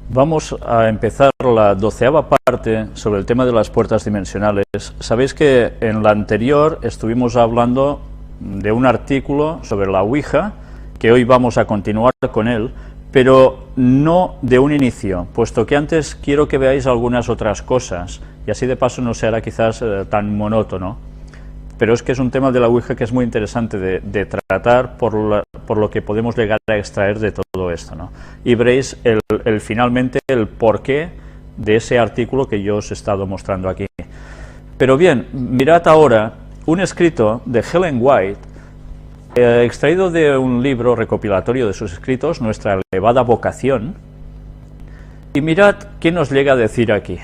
Vamos a empezar la 12ª parte sobre el tema de las puertas dimensionales. Sabéis que en la anterior estuvimos hablando de un artículo sobre la Ouija, que hoy vamos a continuar con él, pero no de un inicio, puesto que antes quiero que veáis algunas otras cosas, y así de paso no será quizás tan monótono, pero es que es un tema de la Ouija que es muy interesante de tratar por lo que podemos llegar a extraer de todo esto, ¿no? Y veréis finalmente el porqué de ese artículo que yo os he estado mostrando aquí. Pero bien, mirad ahora un escrito de Ellen White, extraído de un libro recopilatorio de sus escritos, Nuestra elevada vocación, y mirad qué nos llega a decir aquí.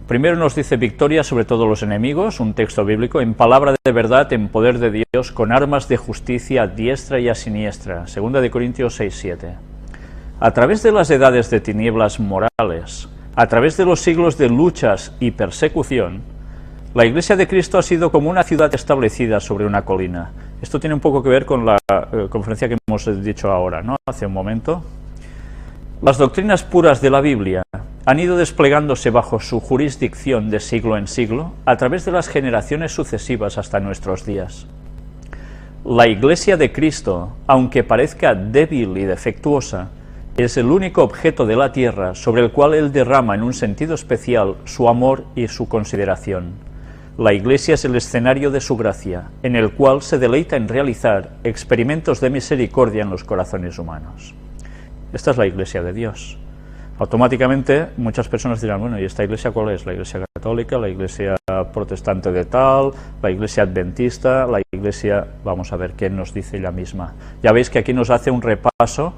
Primero nos dice: victoria sobre todos los enemigos, un texto bíblico, en palabra de verdad, en poder de Dios, con armas de justicia a diestra y a siniestra. 2 de Corintios 6:7. A través de las edades de tinieblas morales, a través de los siglos de luchas y persecución, la Iglesia de Cristo ha sido como una ciudad establecida sobre una colina. Esto tiene un poco que ver con la conferencia que hemos dicho ahora, ¿no? Hace un momento. Las doctrinas puras de la Biblia han ido desplegándose bajo su jurisdicción de siglo en siglo, a través de las generaciones sucesivas hasta nuestros días. La Iglesia de Cristo, aunque parezca débil y defectuosa, es el único objeto de la tierra sobre el cual Él derrama en un sentido especial su amor y su consideración. La Iglesia es el escenario de su gracia, en el cual se deleita en realizar experimentos de misericordia en los corazones humanos. Esta es la Iglesia de Dios. Automáticamente muchas personas dirán: bueno, ¿y esta iglesia cuál es? ¿La iglesia católica, la iglesia protestante de tal, la iglesia adventista, la iglesia...? Vamos a ver qué nos dice ella misma. Ya veis que aquí nos hace un repaso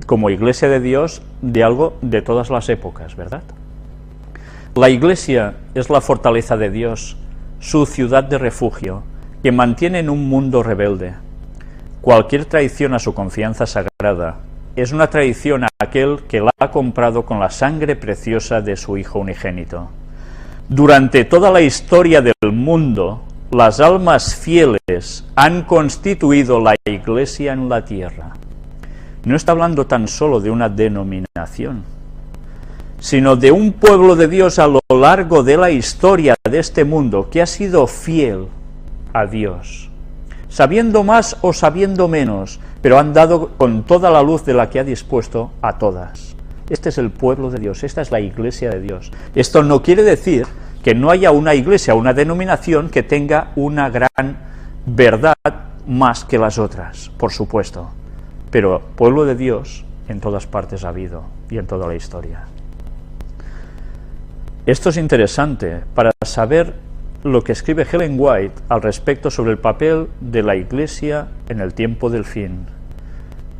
como Iglesia de Dios de algo de todas las épocas, ¿verdad? La Iglesia es la fortaleza de Dios, su ciudad de refugio, que mantiene en un mundo rebelde. Cualquier traición a su confianza sagrada es una traición a aquel que la ha comprado con la sangre preciosa de su Hijo unigénito. Durante toda la historia del mundo, las almas fieles han constituido la Iglesia en la tierra. No está hablando tan solo de una denominación, sino de un pueblo de Dios a lo largo de la historia de este mundo que ha sido fiel a Dios, sabiendo más o sabiendo menos, pero han dado con toda la luz de la que ha dispuesto a todas. Este es el pueblo de Dios, esta es la Iglesia de Dios. Esto no quiere decir que no haya una iglesia, una denominación que tenga una gran verdad más que las otras, por supuesto. Pero pueblo de Dios en todas partes ha habido y en toda la historia. Esto es interesante para saber lo que escribe Ellen White al respecto sobre el papel de la Iglesia en el tiempo del fin.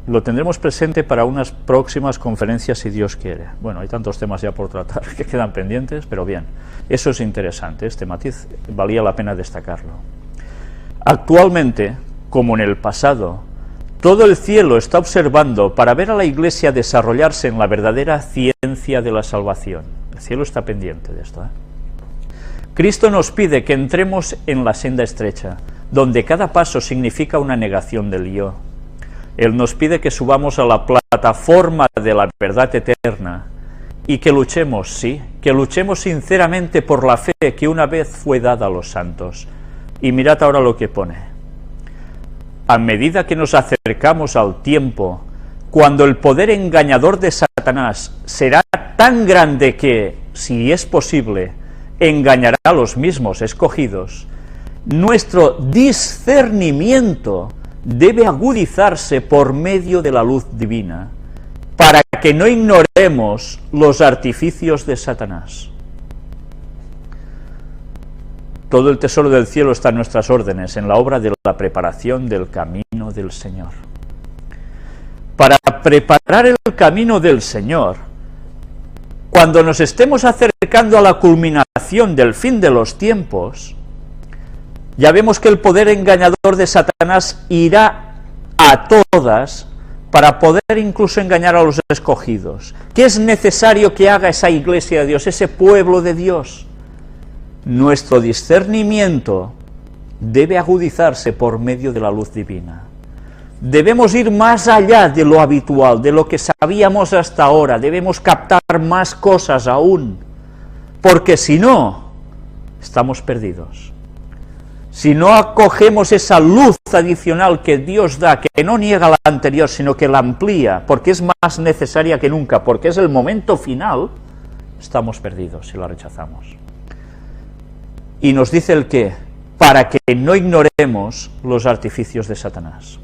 Lo tendremos presente para unas próximas conferencias, si Dios quiere. Bueno, hay tantos temas ya por tratar que quedan pendientes, pero bien, eso es interesante, este matiz valía la pena destacarlo. Actualmente, como en el pasado, todo el cielo está observando para ver a la Iglesia desarrollarse en la verdadera ciencia de la salvación. El cielo está pendiente de esto, ¿eh? Cristo nos pide que entremos en la senda estrecha, donde cada paso significa una negación del yo. Él nos pide que subamos a la plataforma de la verdad eterna y que luchemos, sí, que luchemos sinceramente por la fe que una vez fue dada a los santos. Y mirad ahora lo que pone. A medida que nos acercamos al tiempo, cuando el poder engañador de Satanás será tan grande que, si es posible, engañará a los mismos escogidos, nuestro discernimiento debe agudizarse por medio de la luz divina, para que no ignoremos los artificios de Satanás. Todo el tesoro del cielo está en nuestras órdenes, en la obra de la preparación del camino del Señor. Para preparar el camino del Señor, cuando nos estemos acercando a la culminación del fin de los tiempos, ya vemos que el poder engañador de Satanás irá a todas para poder incluso engañar a los escogidos. ¿Qué es necesario que haga esa Iglesia de Dios, ese pueblo de Dios? Nuestro discernimiento debe agudizarse por medio de la luz divina. Debemos ir más allá de lo habitual, de lo que sabíamos hasta ahora, debemos captar más cosas aún, porque si no, estamos perdidos. Si no acogemos esa luz adicional que Dios da, que no niega la anterior, sino que la amplía, porque es más necesaria que nunca, porque es el momento final, estamos perdidos si la rechazamos. Y nos dice el qué, para que no ignoremos los artificios de Satanás.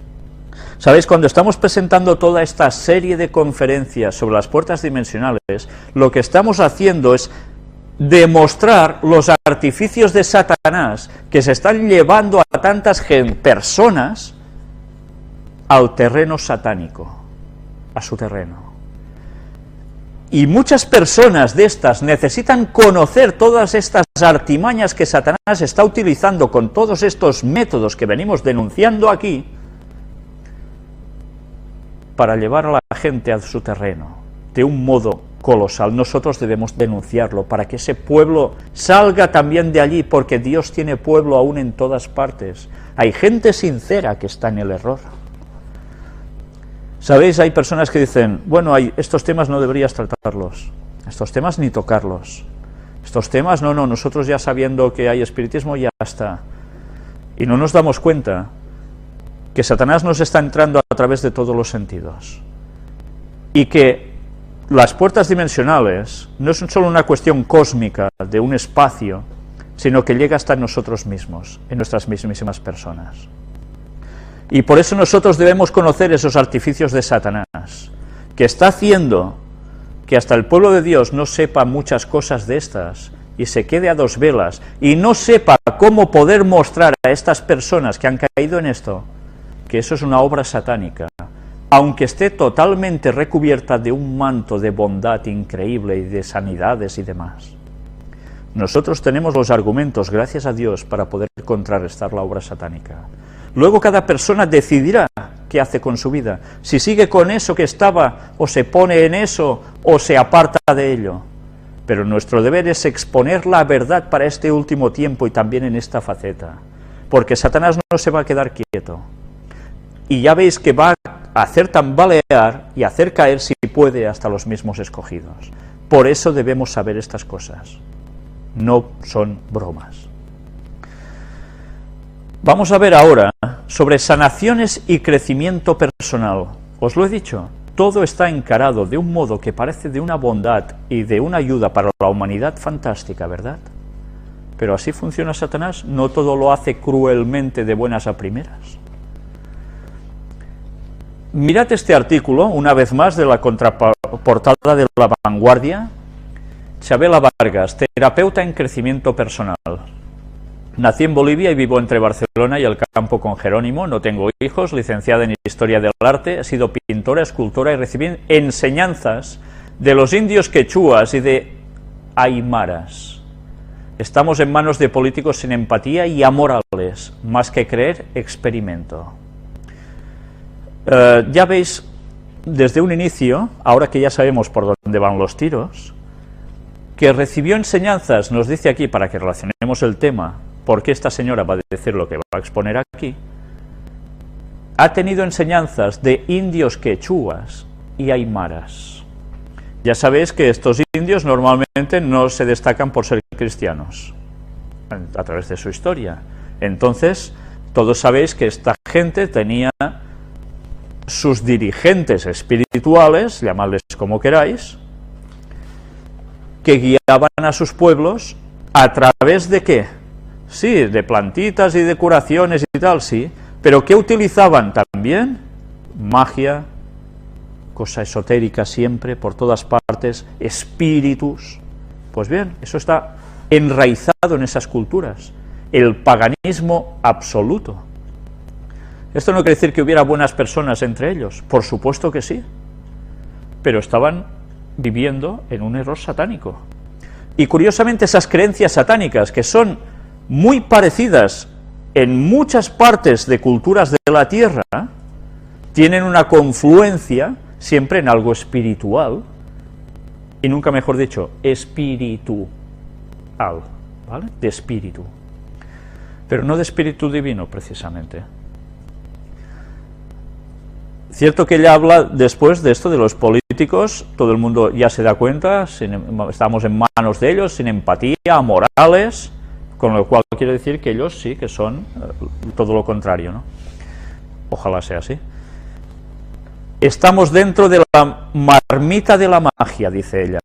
¿Sabéis? Cuando estamos presentando toda esta serie de conferencias sobre las puertas dimensionales, lo que estamos haciendo es demostrar los artificios de Satanás que se están llevando a tantas personas al terreno satánico, a su terreno. Y muchas personas de estas necesitan conocer todas estas artimañas que Satanás está utilizando con todos estos métodos que venimos denunciando aquí, para llevar a la gente a su terreno, de un modo colosal. Nosotros debemos denunciarlo, para que ese pueblo salga también de allí, porque Dios tiene pueblo aún en todas partes. Hay gente sincera que está en el error. ¿Sabéis? Hay personas que dicen, bueno, estos temas no deberías tratarlos, estos temas ni tocarlos, estos temas, no, nosotros ya sabiendo que hay espiritismo ya está. Y no nos damos cuenta que Satanás nos está entrando a través de todos los sentidos, y que las puertas dimensionales no son solo una cuestión cósmica de un espacio, sino que llega hasta nosotros mismos, en nuestras mismísimas personas. Y por eso nosotros debemos conocer esos artificios de Satanás, que está haciendo que hasta el pueblo de Dios no sepa muchas cosas de estas, y se quede a dos velas, y no sepa cómo poder mostrar a estas personas que han caído en esto, que eso es una obra satánica, aunque esté totalmente recubierta de un manto de bondad increíble y de sanidades y demás. Nosotros tenemos los argumentos, gracias a Dios, para poder contrarrestar la obra satánica. Luego cada persona decidirá qué hace con su vida, si sigue con eso que estaba, o se pone en eso, o se aparta de ello. Pero nuestro deber es exponer la verdad para este último tiempo y también en esta faceta, porque Satanás no se va a quedar quieto. Y ya veis que va a hacer tambalear y hacer caer, si puede, hasta los mismos escogidos. Por eso debemos saber estas cosas. No son bromas. Vamos a ver ahora sobre sanaciones y crecimiento personal. Os lo he dicho, todo está encarado de un modo que parece de una bondad y de una ayuda para la humanidad fantástica, ¿verdad? Pero así funciona Satanás, no todo lo hace cruelmente de buenas a primeras. Mirad este artículo, una vez más, de la contraportada de La Vanguardia. Chabela Vargas, terapeuta en crecimiento personal. Nací en Bolivia y vivo entre Barcelona y el campo con Jerónimo, no tengo hijos, licenciada en Historia del Arte, he sido pintora, escultora y recibí enseñanzas de los indios quechuas y de aymaras. Estamos en manos de políticos sin empatía y amorales, más que creer, experimento. Ya veis, desde un inicio, ahora que ya sabemos por dónde van los tiros, que recibió enseñanzas, nos dice aquí, para que relacionemos el tema, porque esta señora va a decir lo que va a exponer aquí, ha tenido enseñanzas de indios quechuas y aymaras. Ya sabéis que estos indios normalmente no se destacan por ser cristianos, a través de su historia. Entonces, todos sabéis que esta gente tenía sus dirigentes espirituales, llamadles como queráis, que guiaban a sus pueblos a través de ¿qué? Sí, de plantitas y de curaciones y tal, sí, pero ¿qué utilizaban también? Magia, cosa esotérica siempre, por todas partes, espíritus. Pues bien, eso está enraizado en esas culturas, el paganismo absoluto. Esto no quiere decir que hubiera buenas personas entre ellos, por supuesto que sí, pero estaban viviendo en un error satánico. Y curiosamente esas creencias satánicas, que son muy parecidas en muchas partes de culturas de la Tierra, tienen una confluencia siempre en algo espiritual, y nunca mejor dicho, espiritual, ¿vale? De espíritu, pero no de espíritu divino precisamente. Cierto que ella habla después de esto de los políticos, todo el mundo ya se da cuenta, estamos en manos de ellos, sin empatía, amorales, con lo cual quiere decir que ellos sí que son todo lo contrario, ¿no? Ojalá sea así. Estamos dentro de la marmita de la magia, dice ella.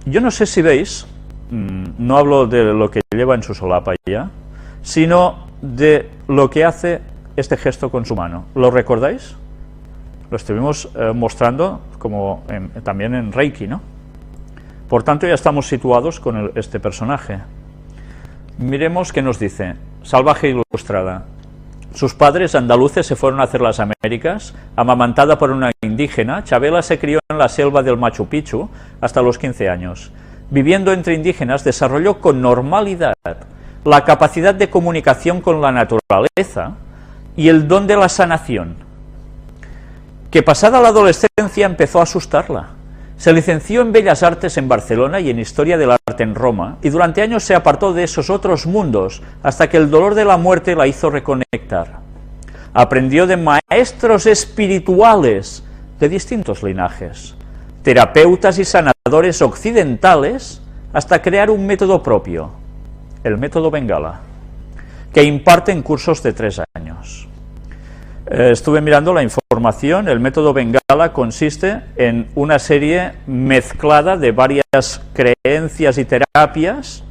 Yo no sé si veis, no hablo de lo que lleva en su solapa ya, sino de lo que hace este gesto con su mano. ¿Lo recordáis? Lo estuvimos mostrando como también en Reiki, ¿no? Por tanto, ya estamos situados con este personaje. Miremos qué nos dice. Salvaje Ilustrada. Sus padres andaluces se fueron a hacer las Américas. Amamantada por una indígena, Chabela se crió en la selva del Machu Picchu hasta los 15 años. Viviendo entre indígenas, desarrolló con normalidad la capacidad de comunicación con la naturaleza y el don de la sanación, que pasada la adolescencia empezó a asustarla. Se licenció en Bellas Artes en Barcelona y en Historia del Arte en Roma, y durante años se apartó de esos otros mundos, hasta que el dolor de la muerte la hizo reconectar. Aprendió de maestros espirituales de distintos linajes, terapeutas y sanadores occidentales, hasta crear un método propio, el método Bengala, que imparte en cursos de 3 años. Estuve mirando la información. El método Bengala consiste en una serie mezclada de varias creencias y terapias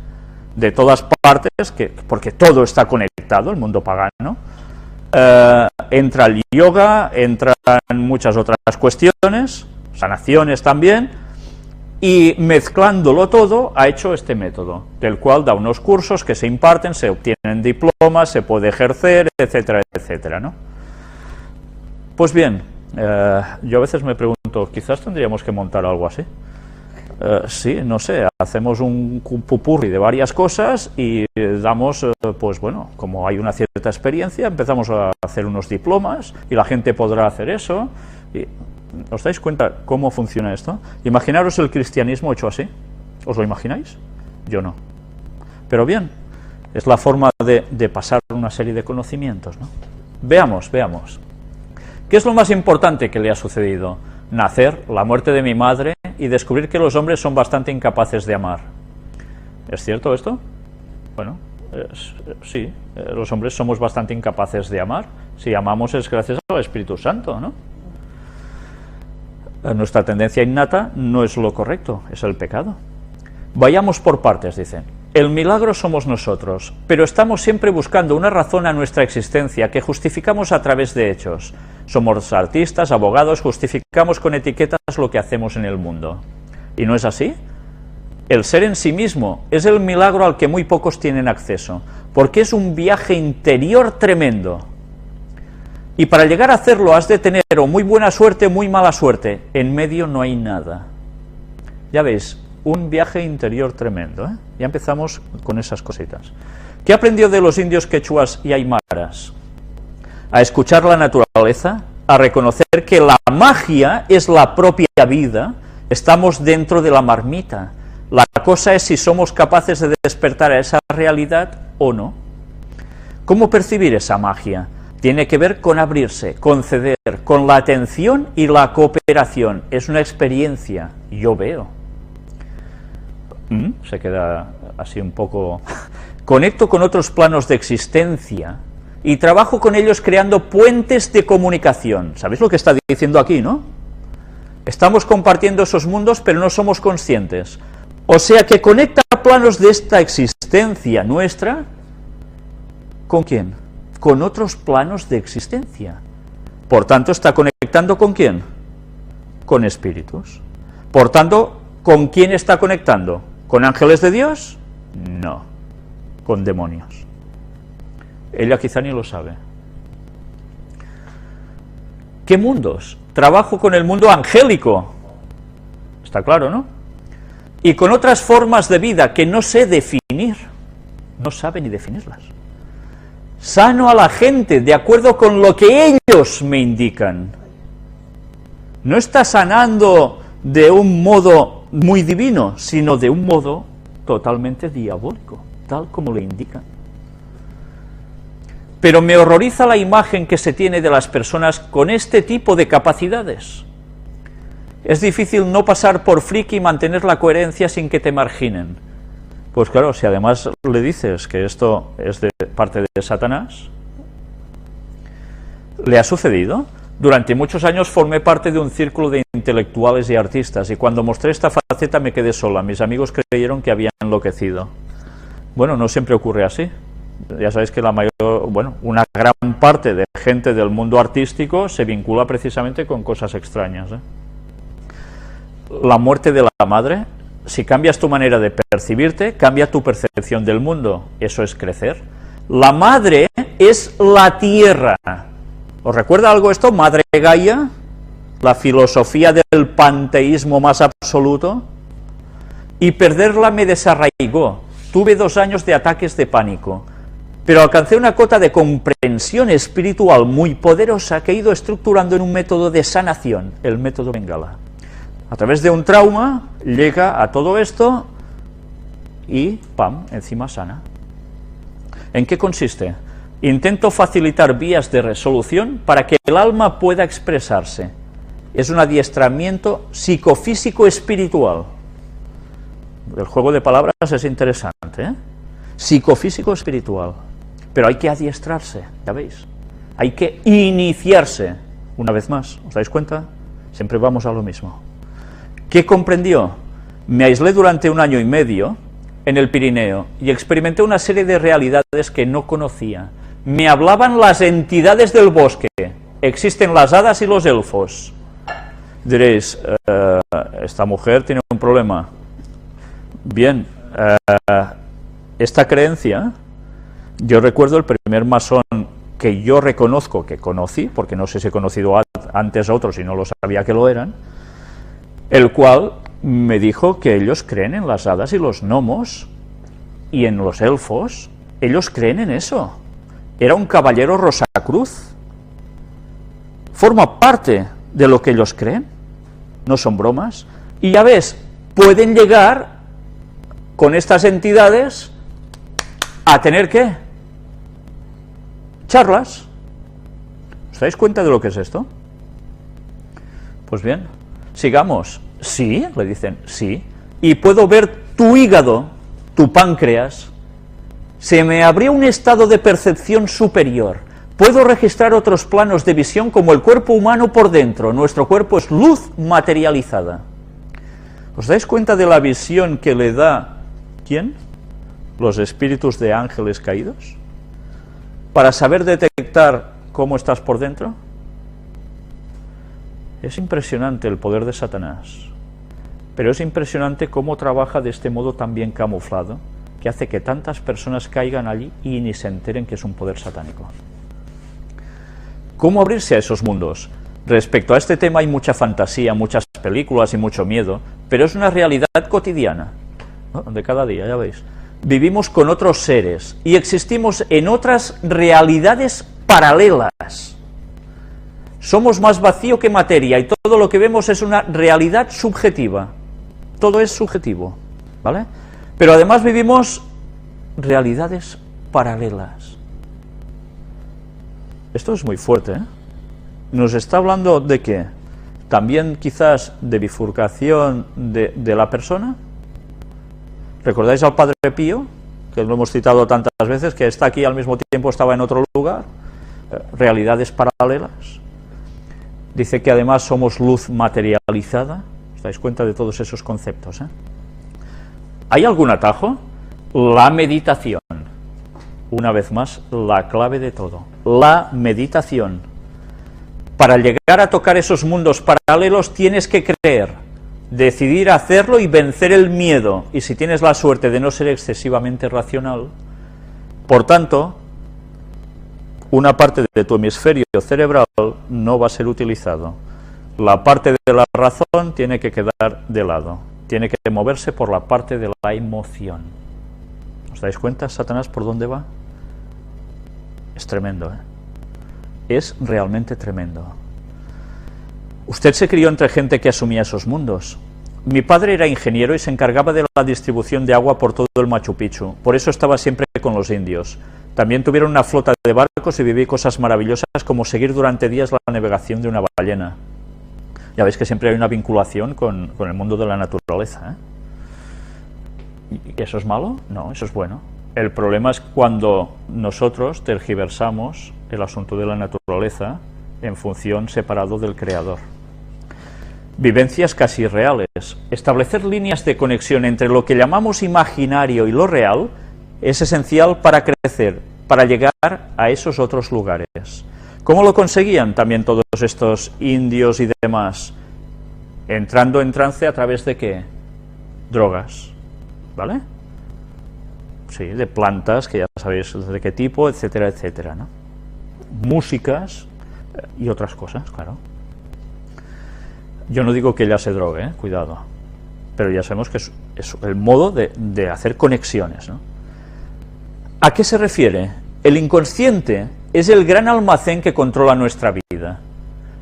de todas partes, porque todo está conectado, el mundo pagano. Entra el yoga, entran muchas otras cuestiones, sanaciones también, y mezclándolo todo ha hecho este método, del cual da unos cursos que se imparten, se obtienen diplomas, se puede ejercer, etcétera, etcétera, ¿no? Pues bien, yo a veces me pregunto, quizás tendríamos que montar algo así. Sí, no sé, hacemos un pupurri de varias cosas y damos, pues bueno, como hay una cierta experiencia, empezamos a hacer unos diplomas y la gente podrá hacer eso. Y, ¿os dais cuenta cómo funciona esto? Imaginaros el cristianismo hecho así. ¿Os lo imagináis? Yo no. Pero bien, es la forma de pasar una serie de conocimientos, ¿no? Veamos. ¿Qué es lo más importante que le ha sucedido? Nacer, la muerte de mi madre y descubrir que los hombres son bastante incapaces de amar. ¿Es cierto esto? Bueno, sí, los hombres somos bastante incapaces de amar. Si amamos es gracias al Espíritu Santo, ¿no? Nuestra tendencia innata no es lo correcto, es el pecado. Vayamos por partes, dicen. El milagro somos nosotros, pero estamos siempre buscando una razón a nuestra existencia que justificamos a través de hechos. Somos artistas, abogados, justificamos con etiquetas lo que hacemos en el mundo. ¿Y no es así? El ser en sí mismo es el milagro al que muy pocos tienen acceso, porque es un viaje interior tremendo. Y para llegar a hacerlo has de tener o muy buena suerte o muy mala suerte. En medio no hay nada. Ya veis, un viaje interior tremendo, ¿eh? Ya empezamos con esas cositas. ¿Qué aprendió de los indios quechuas y aymaras? A escuchar la naturaleza, a reconocer que la magia es la propia vida, estamos dentro de la marmita. La cosa es si somos capaces de despertar a esa realidad o no. ¿Cómo percibir esa magia? Tiene que ver con abrirse, con ceder, con la atención y la cooperación. Es una experiencia, yo veo. Se queda así un poco... Conecto con otros planos de existencia y trabajo con ellos creando puentes de comunicación. ¿Sabéis lo que está diciendo aquí, no? Estamos compartiendo esos mundos, pero no somos conscientes. O sea que conecta planos de esta existencia nuestra. ¿Con quién? Con otros planos de existencia. Por tanto, ¿está conectando con quién? Con espíritus. Por tanto, ¿con quién está conectando? ¿Con ángeles de Dios? No, con demonios. Ella quizá ni lo sabe. ¿Qué mundos? Trabajo con el mundo angélico. Está claro, ¿no? Y con otras formas de vida que no sé definir. No sabe ni definirlas. Sano a la gente de acuerdo con lo que ellos me indican. No está sanando de un modo muy divino, sino de un modo totalmente diabólico, tal como le indican. pero me horroriza la imagen que se tiene de las personas con este tipo de capacidades. Es difícil no pasar por friki y mantener la coherencia sin que te marginen. Pues claro, si además le dices que esto es de parte de Satanás, ¿le ha sucedido? Durante muchos años formé parte de un círculo de intelectuales y artistas, y cuando mostré esta faceta me quedé sola. Mis amigos creyeron que había enloquecido. Bueno, no siempre ocurre así. Ya sabéis que una gran parte de gente del mundo artístico se vincula precisamente con cosas extrañas, ¿eh? La muerte de la madre, si cambias tu manera de percibirte, cambia tu percepción del mundo. Eso es crecer. La madre es la tierra. ¿Os recuerda algo esto? Madre Gaia, la filosofía del panteísmo más absoluto. Y perderla me desarraigó. Tuve 2 años de ataques de pánico, pero alcancé una cota de comprensión espiritual muy poderosa que he ido estructurando en un método de sanación, el método Bengala. A través de un trauma llega a todo esto y ¡pam!, encima sana. ¿En qué consiste? Intento facilitar vías de resolución para que el alma pueda expresarse. Es un adiestramiento psicofísico espiritual. El juego de palabras es interesante, ¿eh? Psicofísico espiritual. Pero hay que adiestrarse, ya veis. Hay que iniciarse. Una vez más, ¿os dais cuenta? Siempre vamos a lo mismo. ¿Qué comprendió? Me aislé durante 1 año y medio en el Pirineo y experimenté una serie de realidades que no conocía. Me hablaban las entidades del bosque. Existen las hadas y los elfos. Diréis, esta mujer tiene un problema. Bien, esta creencia, yo recuerdo el primer masón que yo reconozco que conocí, porque no sé si he conocido antes a otros y no lo sabía que lo eran, el cual me dijo que ellos creen en las hadas y los gnomos y en los elfos. Ellos creen en eso. Era un caballero Rosacruz. Forma parte de lo que ellos creen. No son bromas. Y ya ves, pueden llegar con estas entidades a tener ¿qué? Charlas. ¿Os dais cuenta de lo que es esto? Pues bien, sigamos. Sí, le dicen, sí. Y puedo ver tu hígado, tu páncreas. Se me abrió un estado de percepción superior. Puedo registrar otros planos de visión como el cuerpo humano por dentro. Nuestro cuerpo es luz materializada. ¿Os dais cuenta de la visión que le da ¿quién? Los espíritus de ángeles caídos. Para saber detectar cómo estás por dentro. Es impresionante el poder de Satanás. Pero es impresionante cómo trabaja de este modo tan bien camuflado, que hace que tantas personas caigan allí y ni se enteren que es un poder satánico. ¿Cómo abrirse a esos mundos? Respecto a este tema hay mucha fantasía, muchas películas y mucho miedo, pero es una realidad cotidiana, ¿no? De cada día, ya veis. Vivimos con otros seres y existimos en otras realidades paralelas. Somos más vacío que materia y todo lo que vemos es una realidad subjetiva. Todo es subjetivo, ¿vale? Pero además vivimos realidades paralelas. Esto es muy fuerte, ¿eh? Nos está hablando de qué, también quizás de bifurcación de la persona. ¿Recordáis al Padre Pío, que lo hemos citado tantas veces, que está aquí al mismo tiempo estaba en otro lugar? Realidades paralelas. Dice que además somos luz materializada. ¿Os dais cuenta de todos esos conceptos, eh? ¿Hay algún atajo? La meditación. Una vez más, la clave de todo. La meditación. Para llegar a tocar esos mundos paralelos tienes que creer, decidir hacerlo y vencer el miedo. Y si tienes la suerte de no ser excesivamente racional, por tanto, una parte de tu hemisferio cerebral no va a ser utilizado. La parte de la razón tiene que quedar de lado. Tiene que moverse por la parte de la emoción. ¿Os dais cuenta, Satanás, por dónde va? Es tremendo, ¿eh? Es realmente tremendo. Usted se crió entre gente que asumía esos mundos. Mi padre era ingeniero y se encargaba de la distribución de agua por todo el Machu Picchu. Por eso estaba siempre con los indios. También tuvieron una flota de barcos y viví cosas maravillosas como seguir durante días la navegación de una ballena. Ya veis que siempre hay una vinculación con el mundo de la naturaleza, ¿eh? ¿Y eso es malo? No, eso es bueno. El problema es cuando nosotros tergiversamos el asunto de la naturaleza en función separado del creador. Vivencias casi reales. Establecer líneas de conexión entre lo que llamamos imaginario y lo real es esencial para crecer, para llegar a esos otros lugares. ¿Cómo lo conseguían también todos estos indios y demás? Entrando en trance a través de ¿qué? Drogas, ¿vale? Sí, de plantas, que ya sabéis de qué tipo, etcétera, etcétera, ¿no? Músicas y otras cosas, claro. Yo no digo que ella se drogue, cuidado, pero ya sabemos que es el modo de hacer conexiones, ¿no? ¿A qué se refiere? El inconsciente es el gran almacén que controla nuestra vida.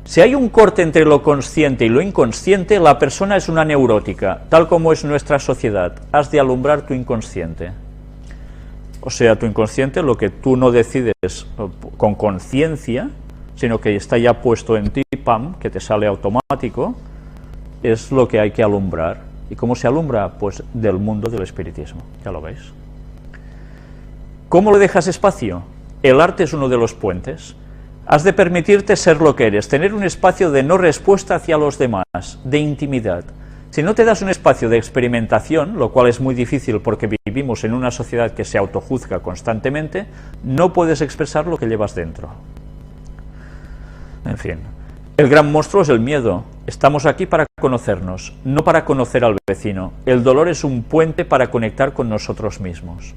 Si hay un corte entre lo consciente y lo inconsciente, la persona es una neurótica, tal como es nuestra sociedad. Has de alumbrar tu inconsciente. O sea, tu inconsciente, lo que tú no decides con conciencia, sino que está ya puesto en ti, pam, que te sale automático, es lo que hay que alumbrar. ¿Y cómo se alumbra? Pues del mundo del espiritismo, ya lo veis. ¿Cómo le dejas espacio? El arte es uno de los puentes. Has de permitirte ser lo que eres, tener un espacio de no respuesta hacia los demás, de intimidad. Si no te das un espacio de experimentación, lo cual es muy difícil porque vivimos en una sociedad que se autojuzga constantemente, no puedes expresar lo que llevas dentro. En fin, el gran monstruo es el miedo. Estamos aquí para conocernos, no para conocer al vecino. El dolor es un puente para conectar con nosotros mismos.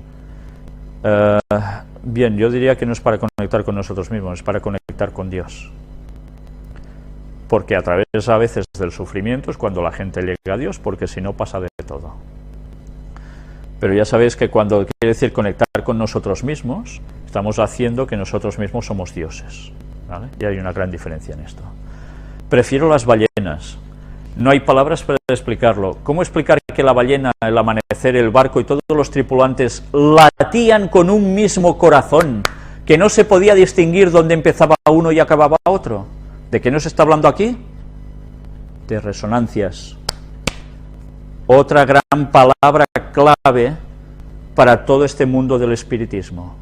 Bien, yo diría que no es para conectar con nosotros mismos, es para conectar con Dios. Porque a través a veces del sufrimiento es cuando la gente llega a Dios, porque si no pasa de todo. Pero ya sabéis que cuando quiere decir conectar con nosotros mismos, estamos haciendo que nosotros mismos somos dioses, ¿vale? Y hay una gran diferencia en esto. Prefiero las ballenas. No hay palabras para explicarlo. ¿Cómo explicar que la ballena, el amanecer, el barco y todos los tripulantes latían con un mismo corazón, que no se podía distinguir dónde empezaba uno y acababa otro? ¿De qué nos está hablando aquí? De resonancias. Otra gran palabra clave para todo este mundo del espiritismo.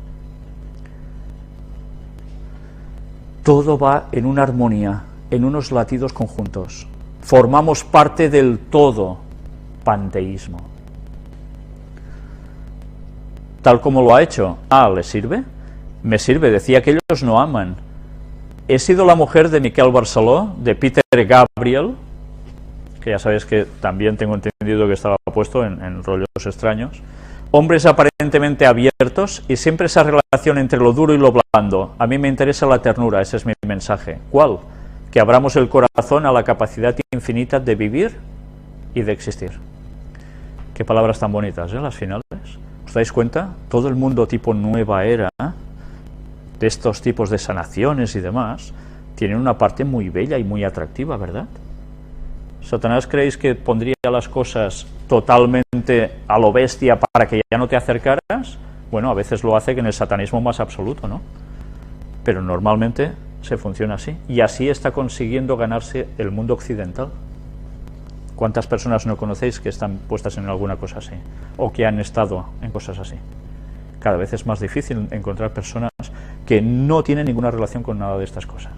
Todo va en una armonía, en unos latidos conjuntos. Formamos parte del todo, panteísmo. Tal como lo ha hecho. ¿Le sirve? Me sirve, decía que ellos no aman. He sido la mujer de Miquel Barceló, de Peter Gabriel, que ya sabéis que también tengo entendido que estaba puesto en rollos extraños. Hombres aparentemente abiertos y siempre esa relación entre lo duro y lo blando. A mí me interesa la ternura, ese es mi mensaje. ¿Cuál? Que abramos el corazón a la capacidad infinita de vivir y de existir. Qué palabras tan bonitas, las finales. ¿Os dais cuenta? Todo el mundo tipo nueva era, de estos tipos de sanaciones y demás, tienen una parte muy bella y muy atractiva, ¿verdad? ¿Satanás creéis que pondría las cosas totalmente a lo bestia para que ya no te acercaras? Bueno, a veces lo hace en el satanismo más absoluto, ¿no? Pero normalmente se funciona así, y así está consiguiendo ganarse el mundo occidental. ¿Cuántas personas no conocéis que están puestas en alguna cosa así? O que han estado en cosas así. Cada vez es más difícil encontrar personas que no tienen ninguna relación con nada de estas cosas.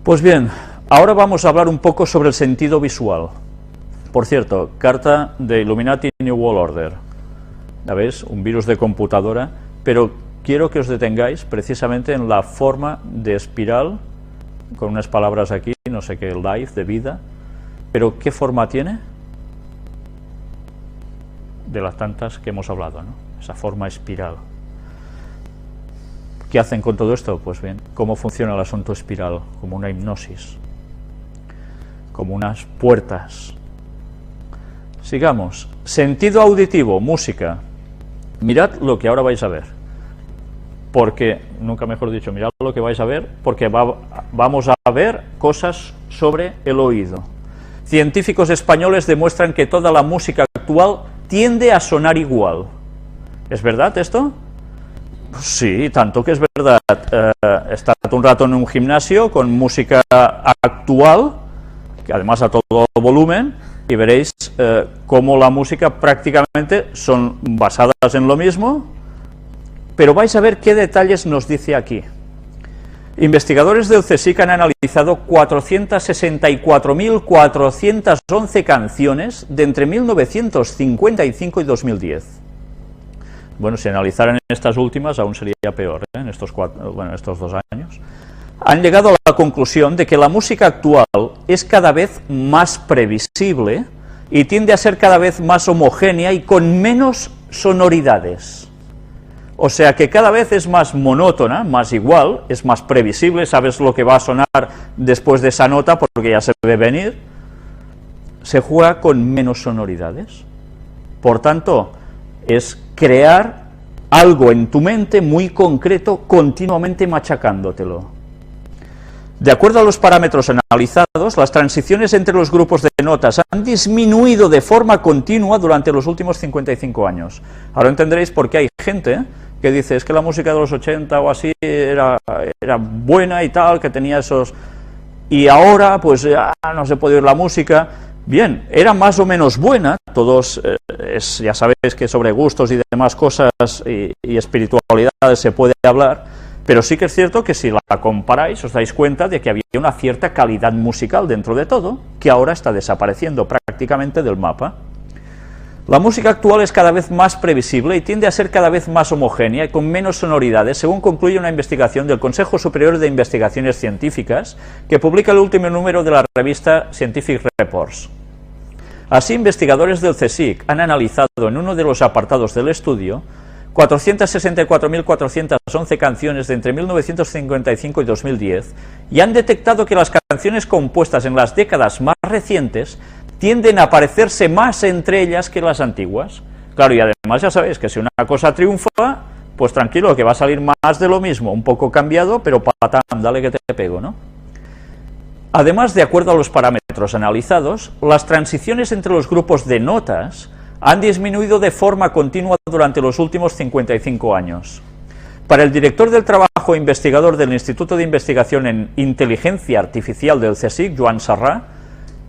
Pues bien, ahora vamos a hablar un poco sobre el sentido visual. Por cierto, carta de Illuminati New World Order. ¿La veis? Un virus de computadora, pero quiero que os detengáis precisamente en la forma de espiral, con unas palabras aquí, no sé qué, life, de vida, pero ¿qué forma tiene? De las tantas que hemos hablado, ¿no? Esa forma espiral. ¿Qué hacen con todo esto? Pues bien, ¿cómo funciona el asunto espiral? Como una hipnosis, como unas puertas. Sigamos. Sentido auditivo, música. Mirad lo que ahora vais a ver. Porque, nunca mejor dicho, mirad lo que vais a ver, porque vamos a ver cosas sobre el oído. Científicos españoles demuestran que toda la música actual tiende a sonar igual. ¿Es verdad esto? Sí, tanto que es verdad. Estad un rato en un gimnasio con música actual, que además a todo volumen, y veréis cómo la música prácticamente son basadas en lo mismo, pero vais a ver qué detalles nos dice aquí. Investigadores del CSIC han analizado 464.411 canciones de entre 1955 y 2010. Bueno, si analizaran estas últimas aún sería peor, en estos 2 años. Han llegado a la conclusión de que la música actual es cada vez más previsible y tiende a ser cada vez más homogénea y con menos sonoridades. O sea que cada vez es más monótona, más igual, es más previsible, sabes lo que va a sonar después de esa nota porque ya se ve venir. Se juega con menos sonoridades. Por tanto, es crear algo en tu mente muy concreto, continuamente machacándotelo. De acuerdo a los parámetros analizados, las transiciones entre los grupos de notas han disminuido de forma continua durante los últimos 55 años. Ahora entenderéis por qué hay gente que dice, es que la música de los 80 o así era buena y tal, que tenía esos... Y ahora, pues ya no se puede oír la música. Bien, era más o menos buena, todos, ya sabéis que sobre gustos y demás cosas y espiritualidades se puede hablar, pero sí que es cierto que si la comparáis os dais cuenta de que había una cierta calidad musical dentro de todo, que ahora está desapareciendo prácticamente del mapa. La música actual es cada vez más previsible y tiende a ser cada vez más homogénea y con menos sonoridades, según concluye una investigación del Consejo Superior de Investigaciones Científicas, que publica el último número de la revista Scientific Reports. Así, investigadores del CSIC han analizado en uno de los apartados del estudio 464.411 canciones de entre 1955 y 2010 y han detectado que las canciones compuestas en las décadas más recientes tienden a parecerse más entre ellas que las antiguas. Claro, y además ya sabéis que si una cosa triunfa, pues tranquilo, que va a salir más de lo mismo, un poco cambiado, pero patán, dale que te pego, ¿no? Además, de acuerdo a los parámetros analizados, las transiciones entre los grupos de notas han disminuido de forma continua durante los últimos 55 años. Para el director del trabajo e investigador del Instituto de Investigación en Inteligencia Artificial del CSIC, Joan Sarrà,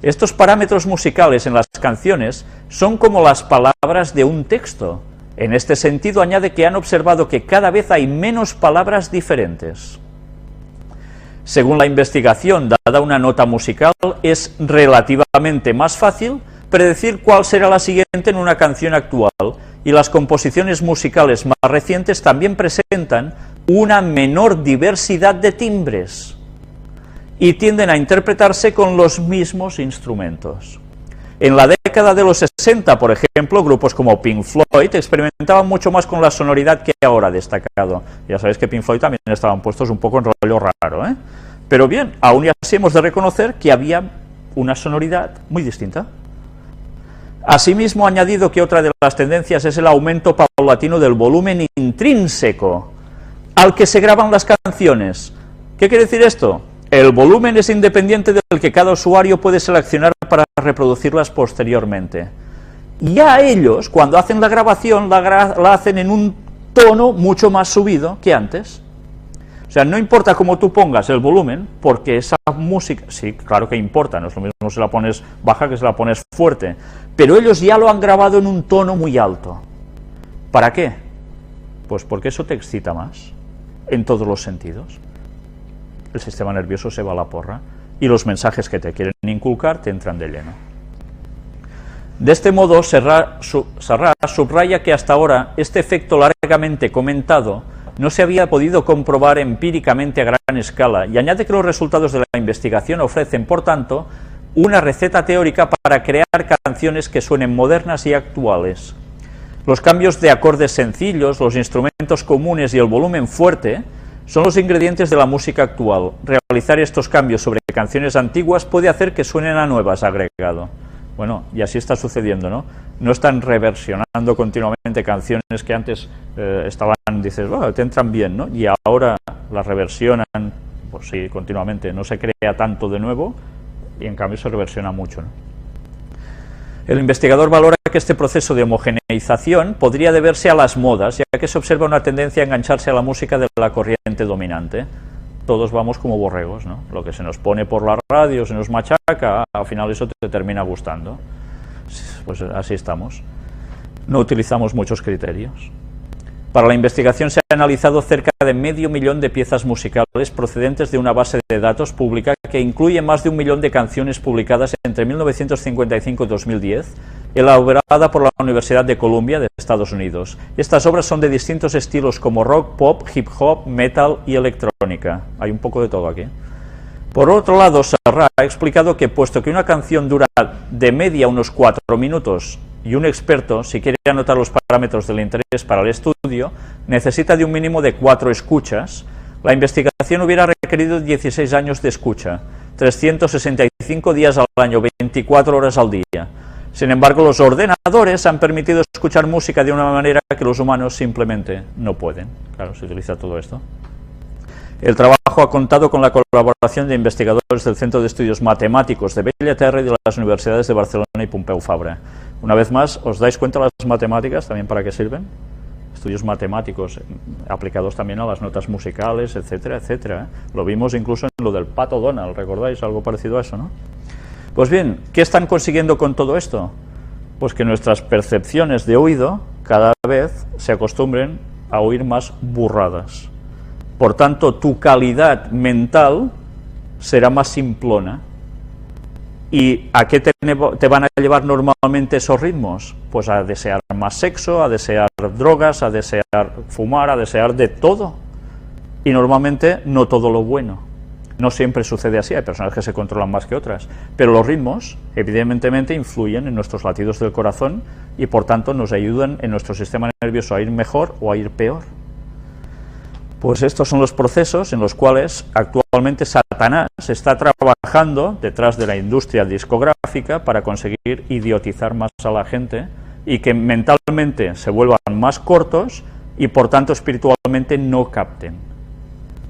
estos parámetros musicales en las canciones son como las palabras de un texto. En este sentido, añade que han observado que cada vez hay menos palabras diferentes. Según la investigación, dada una nota musical, es relativamente más fácil predecir cuál será la siguiente en una canción actual, y las composiciones musicales más recientes también presentan una menor diversidad de timbres y tienden a interpretarse con los mismos instrumentos. En la década de los 60, por ejemplo, grupos como Pink Floyd experimentaban mucho más con la sonoridad que ahora destacado. Ya sabéis que Pink Floyd también estaban puestos un poco en rollo raro, ¿eh? Pero bien, aún así hemos de reconocer que había una sonoridad muy distinta. Asimismo, ha añadido que otra de las tendencias es el aumento paulatino del volumen intrínseco al que se graban las canciones. ¿Qué quiere decir esto? El volumen es independiente del que cada usuario puede seleccionar para reproducirlas posteriormente. Ya ellos, cuando hacen la grabación, la hacen en un tono mucho más subido que antes. O sea, no importa cómo tú pongas el volumen, porque esa música, sí, claro que importa, no es lo mismo si la pones baja que si la pones fuerte, pero ellos ya lo han grabado en un tono muy alto. ¿Para qué? Pues porque eso te excita más, en todos los sentidos. El sistema nervioso se va a la porra y los mensajes que te quieren inculcar te entran de lleno. De este modo, Sarrà subraya que hasta ahora este efecto largamente comentado no se había podido comprobar empíricamente a gran escala y añade que los resultados de la investigación ofrecen, por tanto, una receta teórica para crear canciones que suenen modernas y actuales. Los cambios de acordes sencillos, los instrumentos comunes y el volumen fuerte son los ingredientes de la música actual. Realizar estos cambios sobre canciones antiguas puede hacer que suenen a nuevas, ha agregado. Bueno, y así está sucediendo, ¿no? No están reversionando continuamente canciones que antes estaban, dices, oh, te entran bien, ¿no? Y ahora las reversionan, pues sí, continuamente. No se crea tanto de nuevo y en cambio se reversiona mucho, ¿no? El investigador valora que este proceso de homogeneización podría deberse a las modas, ya que se observa una tendencia a engancharse a la música de la corriente dominante. Todos vamos como borregos, ¿no? Lo que se nos pone por la radio, se nos machaca, al final eso te termina gustando. Pues así estamos. No utilizamos muchos criterios. Para la investigación se ha analizado cerca de 500.000 de piezas musicales procedentes de una base de datos pública que incluye más de 1 millón de canciones publicadas entre 1955 y 2010, elaborada por la Universidad de Columbia de Estados Unidos. Estas obras son de distintos estilos como rock, pop, hip hop, metal y electrónica. Hay un poco de todo aquí. Por otro lado, Serra ha explicado que, puesto que una canción dura de media unos 4 minutos, y un experto, si quiere anotar los parámetros del interés para el estudio, necesita de un mínimo de 4 escuchas, la investigación hubiera requerido 16 años de escucha, 365 días al año, 24 horas al día. Sin embargo, los ordenadores han permitido escuchar música de una manera que los humanos simplemente no pueden. Claro, se utiliza todo esto. El trabajo ha contado con la colaboración de investigadores del Centro de Estudios Matemáticos de Bellaterra y de las universidades de Barcelona y Pompeu Fabra. Una vez más, ¿os dais cuenta las matemáticas también para qué sirven? Estudios matemáticos aplicados también a las notas musicales, etcétera, etcétera. Lo vimos incluso en lo del Pato Donald, ¿recordáis? Algo parecido a eso, ¿no? Pues bien, ¿qué están consiguiendo con todo esto? Pues que nuestras percepciones de oído cada vez se acostumbren a oír más burradas. Por tanto, tu calidad mental será más simplona. ¿Y a qué te van a llevar normalmente esos ritmos? Pues a desear más sexo, a desear drogas, a desear fumar, a desear de todo. Y normalmente no todo lo bueno. No siempre sucede así, hay personas que se controlan más que otras. Pero los ritmos, evidentemente, influyen en nuestros latidos del corazón y, por tanto, nos ayudan en nuestro sistema nervioso a ir mejor o a ir peor. Pues estos son los procesos en los cuales actualmente Satanás está trabajando detrás de la industria discográfica para conseguir idiotizar más a la gente y que mentalmente se vuelvan más cortos y por tanto espiritualmente no capten,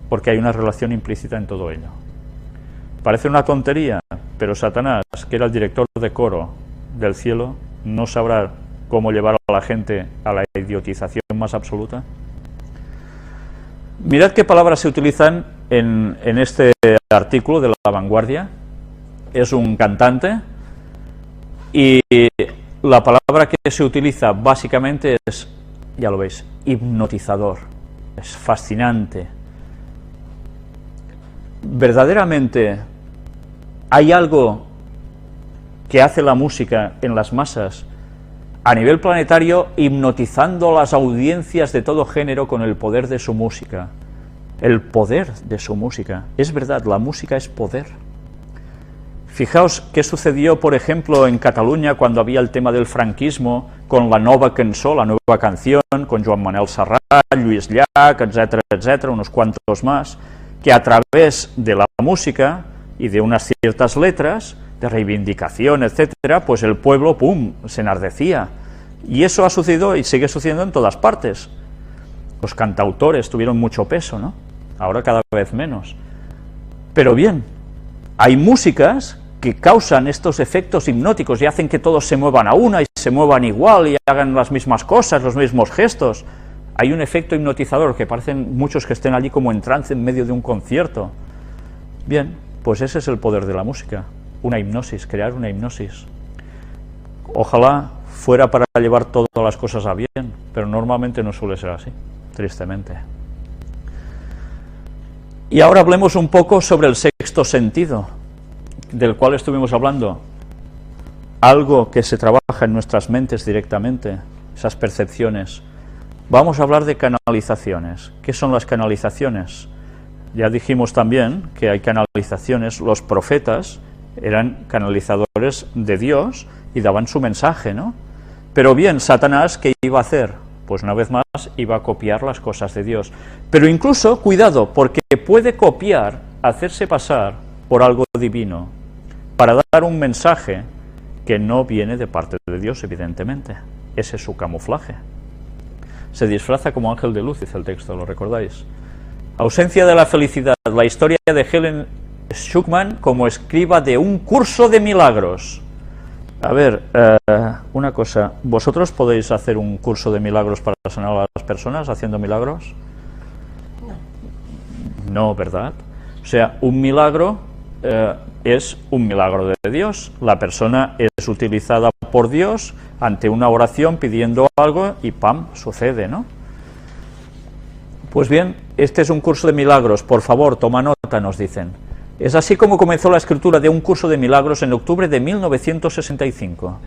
porque hay una relación implícita en todo ello. Parece una tontería, pero Satanás, que era el director de coro del cielo, ¿no sabrá cómo llevar a la gente a la idiotización más absoluta? Mirad qué palabras se utilizan en este artículo de La Vanguardia. Es un cantante y la palabra que se utiliza básicamente es, ya lo veis, hipnotizador. Es fascinante. Verdaderamente hay algo que hace la música en las masas a nivel planetario, hipnotizando a las audiencias de todo género con el poder de su música. El poder de su música. Es verdad, la música es poder. Fijaos qué sucedió, por ejemplo, en Cataluña cuando había el tema del franquismo, con la nova cançó, la nueva canción, con Joan Manel Serrat, Lluís Llach, etcétera, etcétera, unos cuantos más, que a través de la música y de unas ciertas letras de reivindicación, etcétera, pues el pueblo, ¡pum!, se enardecía. Y eso ha sucedido y sigue sucediendo en todas partes. Los cantautores tuvieron mucho peso, ¿no? Ahora cada vez menos. Pero bien, hay músicas que causan estos efectos hipnóticos y hacen que todos se muevan a una y se muevan igual y hagan las mismas cosas, los mismos gestos. Hay un efecto hipnotizador que parecen muchos que estén allí como en trance en medio de un concierto. Bien, pues ese es el poder de la música. Una hipnosis, crear una hipnosis. Ojalá fuera para llevar todas las cosas a bien, pero normalmente no suele ser así, tristemente. Y ahora hablemos un poco sobre el sexto sentido, del cual estuvimos hablando. Algo que se trabaja en nuestras mentes directamente, esas percepciones. Vamos a hablar de canalizaciones. ¿Qué son las canalizaciones? Ya dijimos también que hay canalizaciones, los profetas eran canalizadores de Dios y daban su mensaje, ¿no? Pero bien, Satanás, ¿qué iba a hacer? Pues una vez más iba a copiar las cosas de Dios. Pero incluso, cuidado, porque puede copiar, hacerse pasar por algo divino, para dar un mensaje que no viene de parte de Dios, evidentemente. Ese es su camuflaje. Se disfraza como ángel de luz, dice el texto, ¿lo recordáis? Ausencia de la felicidad, la historia de Helen Schucman como escriba de un curso de milagros. A ver, una cosa, ¿vosotros podéis hacer un curso de milagros para sanar a las personas haciendo milagros? No, ¿verdad? O sea, un milagro es un milagro de Dios. La persona es utilizada por Dios ante una oración pidiendo algo y ¡pam!, sucede, ¿no? Pues bien, este es un curso de milagros, por favor, toma nota, nos dicen. Es así como comenzó la escritura de un curso de milagros en octubre de 1965.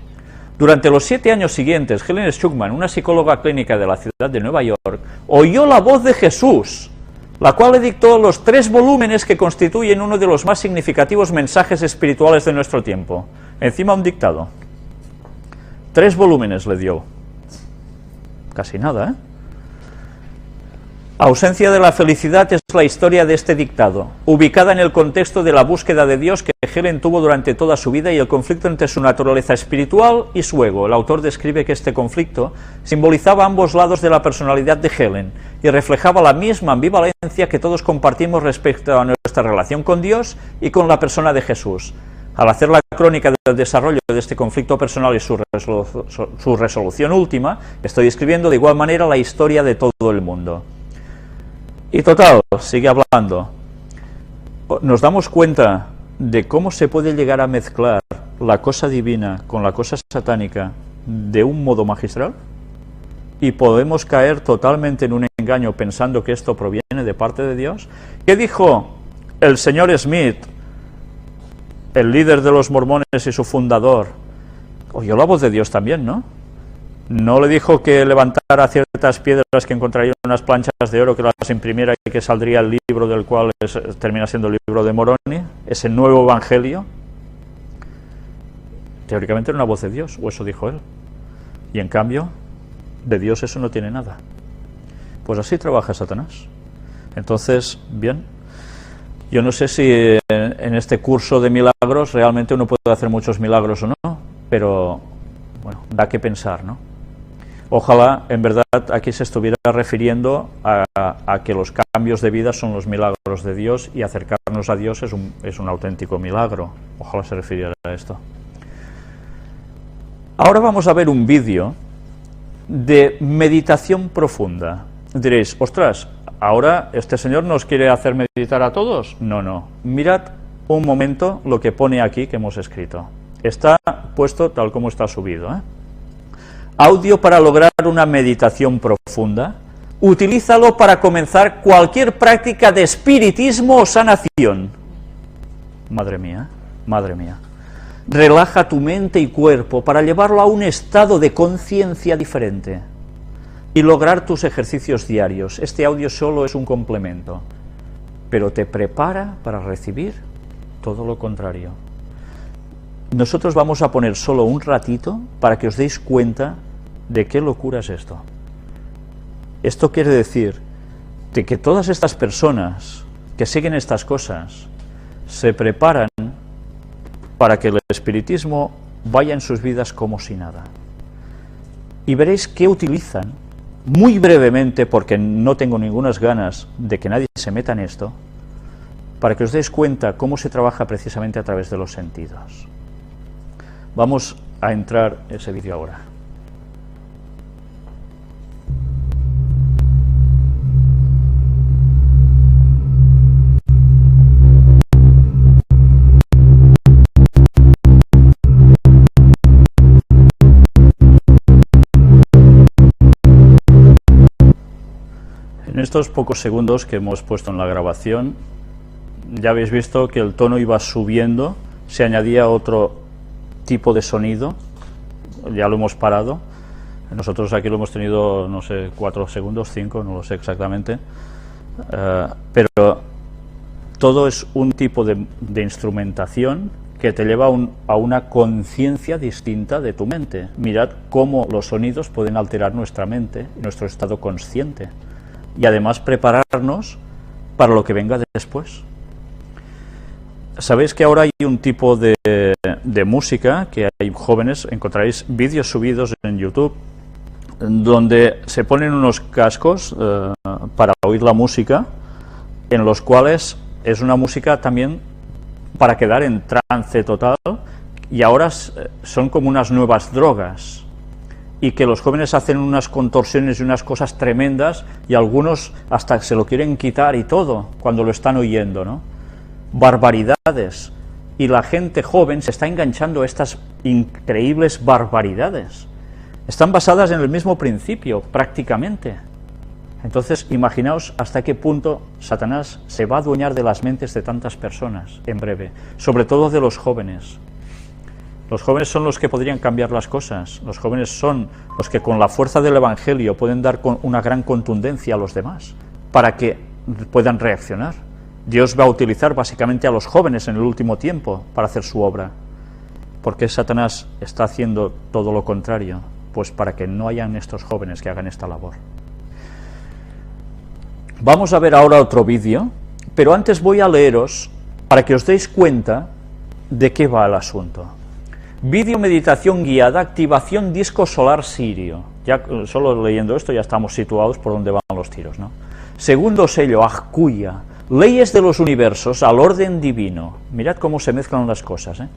Durante los 7 años siguientes, Helen Schucman, una psicóloga clínica de la ciudad de Nueva York, oyó la voz de Jesús, la cual le dictó los 3 volúmenes que constituyen uno de los más significativos mensajes espirituales de nuestro tiempo. Encima un dictado. 3 volúmenes le dio. Casi nada, ¿eh? Ausencia de la felicidad es la historia de este dictado, ubicada en el contexto de la búsqueda de Dios que Helen tuvo durante toda su vida y el conflicto entre su naturaleza espiritual y su ego. El autor describe que este conflicto simbolizaba ambos lados de la personalidad de Helen y reflejaba la misma ambivalencia que todos compartimos respecto a nuestra relación con Dios y con la persona de Jesús. Al hacer la crónica del desarrollo de este conflicto personal y su resolución última, estoy escribiendo de igual manera la historia de todo el mundo. Y total, sigue hablando, nos damos cuenta de cómo se puede llegar a mezclar la cosa divina con la cosa satánica de un modo magistral, y podemos caer totalmente en un engaño pensando que esto proviene de parte de Dios. ¿Qué dijo el señor Smith, el líder de los mormones y su fundador? Oyó la voz de Dios también, ¿no? No le dijo que levantara ciertas piedras, que encontraría unas planchas de oro, que las imprimiera y que saldría el libro del cual termina siendo el libro de Moroni, ese nuevo evangelio. Teóricamente era una voz de Dios, o eso dijo él. Y en cambio, de Dios eso no tiene nada. Pues así trabaja Satanás. Entonces, bien, yo no sé si en este curso de milagros realmente uno puede hacer muchos milagros o no, pero bueno, da que pensar, ¿no? Ojalá, en verdad, aquí se estuviera refiriendo a que los cambios de vida son los milagros de Dios y acercarnos a Dios es un auténtico milagro. Ojalá se refiriera a esto. Ahora vamos a ver un vídeo de meditación profunda. Diréis, ostras, ¿ahora este señor nos quiere hacer meditar a todos? No, no. Mirad un momento lo que pone aquí que hemos escrito. Está puesto tal como está subido, ¿eh? Audio para lograr una meditación profunda. Utilízalo para comenzar cualquier práctica de espiritismo o sanación. Madre mía, madre mía. Relaja tu mente y cuerpo para llevarlo a un estado de conciencia diferente y lograr tus ejercicios diarios. Este audio solo es un complemento, pero te prepara para recibir todo lo contrario. Nosotros vamos a poner solo un ratito para que os deis cuenta de qué locura es esto. Esto quiere decir de que todas estas personas que siguen estas cosas se preparan para que el espiritismo vaya en sus vidas como si nada. Y veréis qué utilizan, muy brevemente, porque no tengo ningunas ganas de que nadie se meta en esto, para que os deis cuenta cómo se trabaja precisamente a través de los sentidos. Vamos a entrar en ese vídeo ahora. En estos pocos segundos que hemos puesto en la grabación, ya habéis visto que el tono iba subiendo, se añadía otro tipo de sonido, ya lo hemos parado, nosotros aquí lo hemos tenido, no sé, 4 segundos, 5, no lo sé exactamente, pero todo es un tipo de instrumentación que te lleva a una conciencia distinta de tu mente. Mirad cómo los sonidos pueden alterar nuestra mente, nuestro estado consciente, y además prepararnos para lo que venga después. Sabéis que ahora hay un tipo de música, que hay jóvenes, encontraréis vídeos subidos en YouTube, donde se ponen unos cascos para oír la música, en los cuales es una música también para quedar en trance total, y ahora son como unas nuevas drogas, y que los jóvenes hacen unas contorsiones y unas cosas tremendas, y algunos hasta se lo quieren quitar y todo, cuando lo están oyendo, ¿no? Barbaridades, y la gente joven se está enganchando a estas increíbles barbaridades. Están basadas en el mismo principio, prácticamente. Entonces, imaginaos hasta qué punto Satanás se va a adueñar de las mentes de tantas personas en breve, sobre todo de los jóvenes. Los jóvenes son los que podrían cambiar las cosas, los jóvenes son los que con la fuerza del Evangelio pueden dar una gran contundencia a los demás, para que puedan reaccionar. Dios va a utilizar básicamente a los jóvenes en el último tiempo para hacer su obra. ¿Por qué Satanás está haciendo todo lo contrario? Pues para que no hayan estos jóvenes que hagan esta labor. Vamos a ver ahora otro vídeo, pero antes voy a leeros para que os deis cuenta de qué va el asunto. Vídeo meditación guiada, activación disco solar sirio. Ya solo leyendo esto ya estamos situados por donde van los tiros, ¿no? Segundo sello, Ajkuya, leyes de los universos al orden divino. Mirad cómo se mezclan las cosas, ¿eh?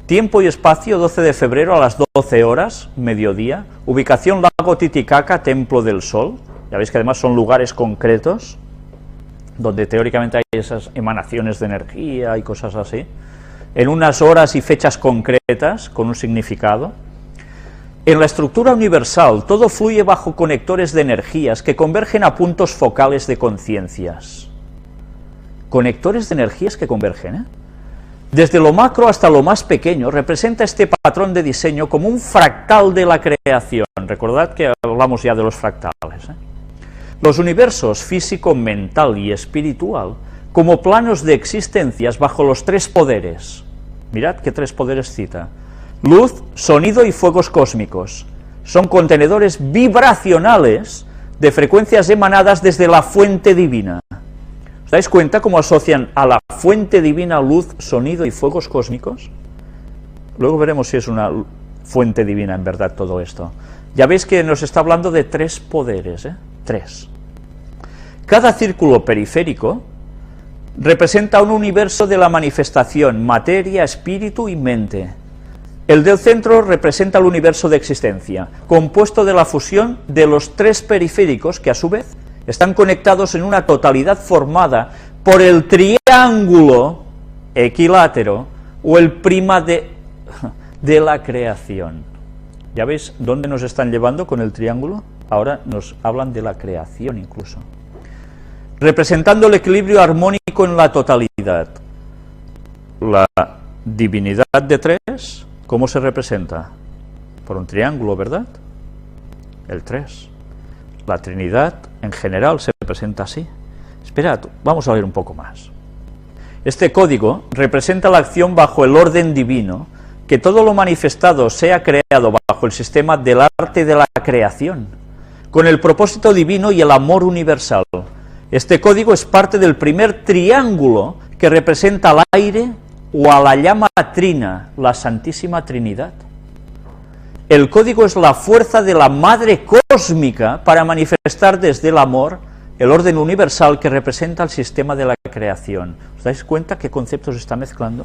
Tiempo y espacio, 12 de febrero a las 12 horas, mediodía. Ubicación, lago Titicaca, Templo del Sol. Ya veis que además son lugares concretos, donde teóricamente hay esas emanaciones de energía y cosas así, en unas horas y fechas concretas, con un significado. En la estructura universal, todo fluye bajo conectores de energías que convergen a puntos focales de conciencias. Conectores de energías que convergen, ¿eh? Desde lo macro hasta lo más pequeño, representa este patrón de diseño como un fractal de la creación. Recordad que hablamos ya de los fractales, ¿eh? Los universos físico, mental y espiritual como planos de existencias bajo los tres poderes. Mirad qué tres poderes cita. Luz, sonido y fuegos cósmicos. Son contenedores vibracionales de frecuencias emanadas desde la fuente divina. ¿Os dais cuenta cómo asocian a la fuente divina luz, sonido y fuegos cósmicos? Luego veremos si es una fuente divina en verdad todo esto. Ya veis que nos está hablando de tres poderes, ¿eh? Tres. Cada círculo periférico representa un universo de la manifestación, materia, espíritu y mente. El del centro representa el universo de existencia, compuesto de la fusión de los tres periféricos que a su vez están conectados en una totalidad formada por el triángulo equilátero o el prisma de la creación. ¿Ya veis dónde nos están llevando con el triángulo? Ahora nos hablan de la creación incluso. Representando el equilibrio armónico en la totalidad. La divinidad de tres, ¿cómo se representa? Por un triángulo, ¿verdad? El 3. La Trinidad en general se representa así. Esperad, vamos a ver un poco más. Este código representa la acción bajo el orden divino, que todo lo manifestado sea creado bajo el sistema del arte de la creación, con el propósito divino y el amor universal. Este código es parte del primer triángulo que representa al aire o a la llama trina, la Santísima Trinidad. El código es la fuerza de la Madre Cósmica para manifestar desde el amor el orden universal que representa el sistema de la creación. ¿Os dais cuenta qué conceptos se está mezclando?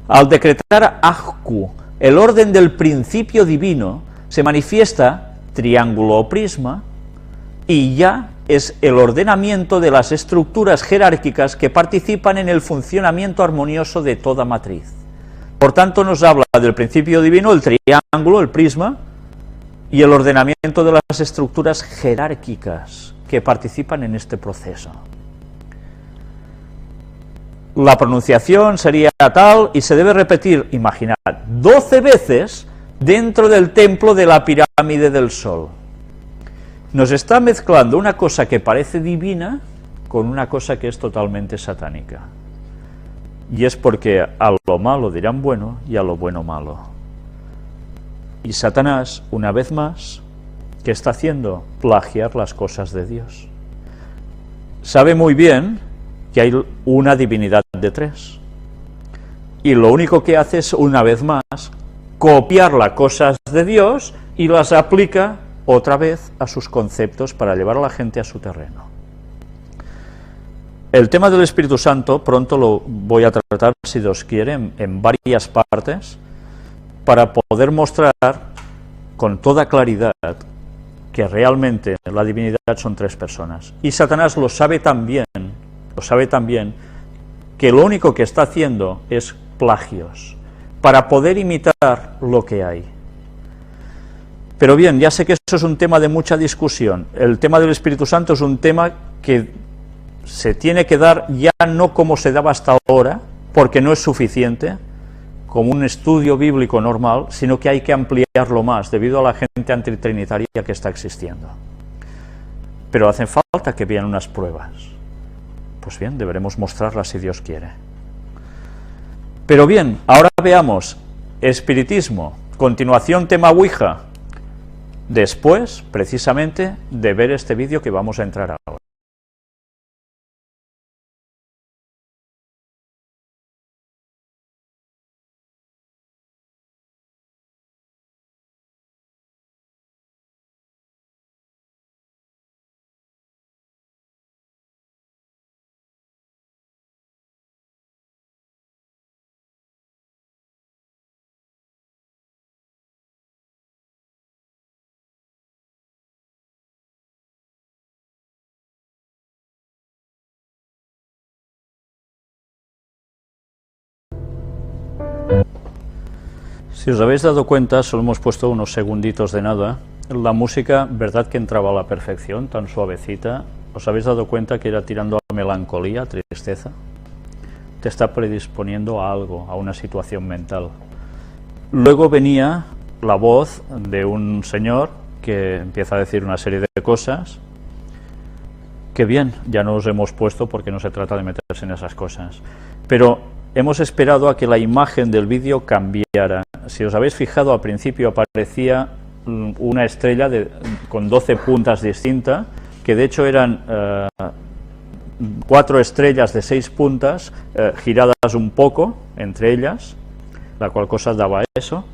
Al decretar Ajku, el orden del principio divino, se manifiesta triángulo o prisma, y ya es el ordenamiento de las estructuras jerárquicas que participan en el funcionamiento armonioso de toda matriz. Por tanto, nos habla del principio divino, el triángulo, el prisma, y el ordenamiento de las estructuras jerárquicas que participan en este proceso. La pronunciación sería tal y se debe repetir, imaginad, 12 veces dentro del templo de la pirámide del Sol. Nos está mezclando una cosa que parece divina con una cosa que es totalmente satánica. Y es porque a lo malo dirán bueno y a lo bueno malo. Y Satanás, una vez más, ¿qué está haciendo? Plagiar las cosas de Dios. Sabe muy bien que hay una divinidad de tres. Y lo único que hace es, una vez más, copiar las cosas de Dios y las aplica otra vez a sus conceptos para llevar a la gente a su terreno. El tema del Espíritu Santo pronto lo voy a tratar, si Dios quiere, en varias partes, para poder mostrar con toda claridad que realmente la divinidad son tres personas. Y Satanás lo sabe también, que lo único que está haciendo es plagios, para poder imitar lo que hay. Pero bien, ya sé que eso es un tema de mucha discusión. El tema del Espíritu Santo es un tema que se tiene que dar ya no como se daba hasta ahora, porque no es suficiente, como un estudio bíblico normal, sino que hay que ampliarlo más, debido a la gente antitrinitaria que está existiendo. Pero hacen falta que vean unas pruebas. Pues bien, deberemos mostrarlas si Dios quiere. Pero bien, ahora veamos espiritismo, continuación tema Ouija, después, precisamente, de ver este vídeo que vamos a entrar ahora. Si os habéis dado cuenta, solo hemos puesto unos segunditos de nada. La música, verdad que entraba a la perfección, tan suavecita. ¿Os habéis dado cuenta que era tirando a melancolía, tristeza? Te está predisponiendo a algo, a una situación mental. Luego venía la voz de un señor que empieza a decir una serie de cosas que bien, ya no os hemos puesto porque no se trata de meterse en esas cosas. Pero hemos esperado a que la imagen del vídeo cambiara. Si os habéis fijado, al principio aparecía una estrella con 12 puntas distintas, que de hecho eran 4 estrellas de 6 puntas, giradas un poco entre ellas, la cual cosa daba eso.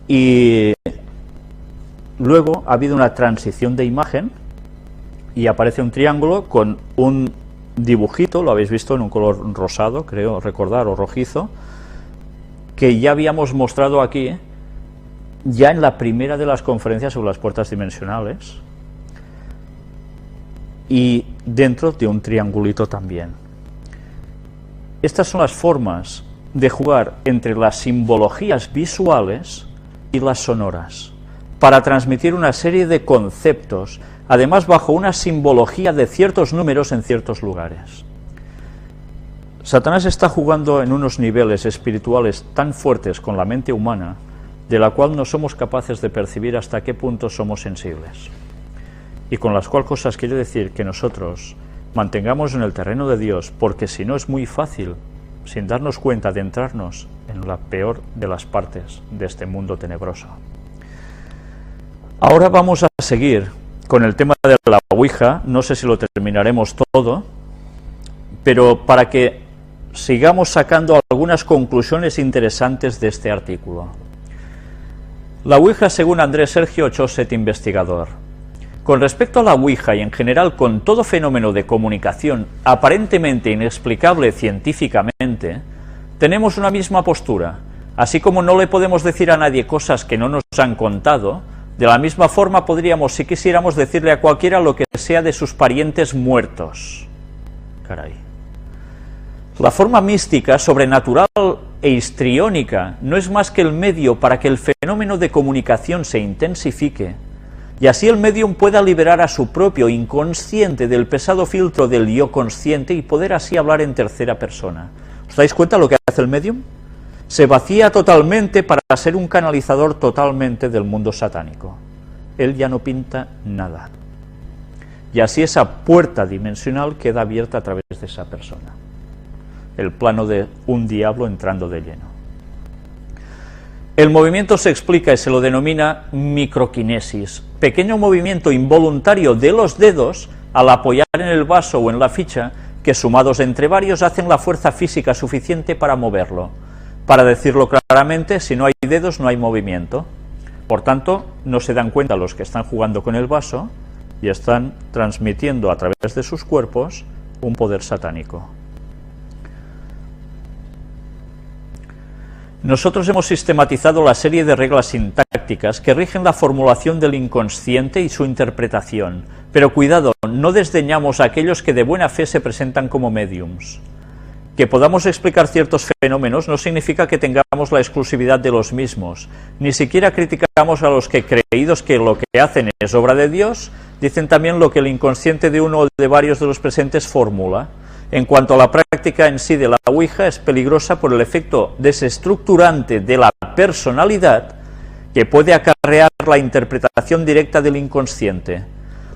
Y luego ha habido una transición de imagen y aparece un triángulo con un dibujito, lo habéis visto en un color rosado, creo recordar, o rojizo, que ya habíamos mostrado aquí, ya en la primera de las conferencias sobre las puertas dimensionales, y dentro de un triangulito también. Estas son las formas de jugar entre las simbologías visuales y las sonoras, para transmitir una serie de conceptos, además bajo una simbología de ciertos números en ciertos lugares. Satanás está jugando en unos niveles espirituales tan fuertes con la mente humana, de la cual no somos capaces de percibir hasta qué punto somos sensibles. Y con las cual cosas quiere decir que nosotros mantengamos en el terreno de Dios, porque si no es muy fácil, sin darnos cuenta, de entrarnos en la peor de las partes de este mundo tenebroso. Ahora vamos a seguir con el tema de la Ouija. No sé si lo terminaremos todo, pero para que sigamos sacando algunas conclusiones interesantes de este artículo. La Ouija, según Andrés Sergio Choset, investigador. Con respecto a la Ouija y en general con todo fenómeno de comunicación aparentemente inexplicable científicamente, tenemos una misma postura. Así como no le podemos decir a nadie cosas que no nos han contado, de la misma forma podríamos, si quisiéramos, decirle a cualquiera lo que sea de sus parientes muertos. Caray. La forma mística, sobrenatural e histriónica no es más que el medio para que el fenómeno de comunicación se intensifique, y así el medium pueda liberar a su propio inconsciente del pesado filtro del yo consciente y poder así hablar en tercera persona. ¿Os dais cuenta lo que hace el medium? Se vacía totalmente para ser un canalizador totalmente del mundo satánico. Él ya no pinta nada. Y así esa puerta dimensional queda abierta a través de esa persona. El plano de un diablo entrando de lleno. El movimiento se explica y se lo denomina microquinesis, pequeño movimiento involuntario de los dedos al apoyar en el vaso o en la ficha, que sumados entre varios hacen la fuerza física suficiente para moverlo. Para decirlo claramente, si no hay dedos no hay movimiento. Por tanto, no se dan cuenta los que están jugando con el vaso y están transmitiendo a través de sus cuerpos un poder satánico. Nosotros hemos sistematizado la serie de reglas sintácticas que rigen la formulación del inconsciente y su interpretación, pero cuidado, no desdeñamos a aquellos que de buena fe se presentan como médiums. Que podamos explicar ciertos fenómenos no significa que tengamos la exclusividad de los mismos, ni siquiera criticamos a los que, creídos que lo que hacen es obra de Dios, dicen también lo que el inconsciente de uno o de varios de los presentes formula. En cuanto a la práctica en sí de la Ouija, es peligrosa por el efecto desestructurante de la personalidad que puede acarrear la interpretación directa del inconsciente.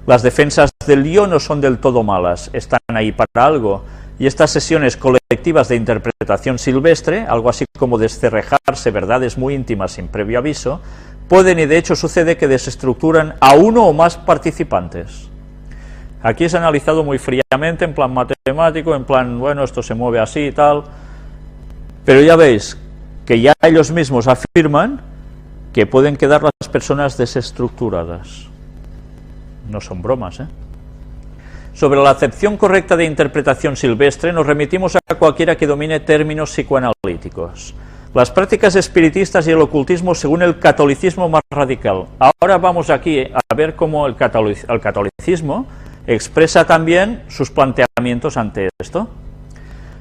Las defensas del yo no son del todo malas, están ahí para algo, y estas sesiones colectivas de interpretación silvestre, algo así como descerrejarse verdades muy íntimas sin previo aviso, pueden y de hecho sucede que desestructuran a uno o más participantes. Aquí es analizado muy fríamente, en plan matemático, en plan, bueno, esto se mueve así y tal, pero ya veis que ya ellos mismos afirman que pueden quedar las personas desestructuradas. No son bromas, ¿eh? Sobre la acepción correcta de interpretación silvestre nos remitimos a cualquiera que domine términos psicoanalíticos. Las prácticas espiritistas y el ocultismo según el catolicismo más radical. Ahora vamos aquí a ver cómo el catolicismo expresa también sus planteamientos ante esto.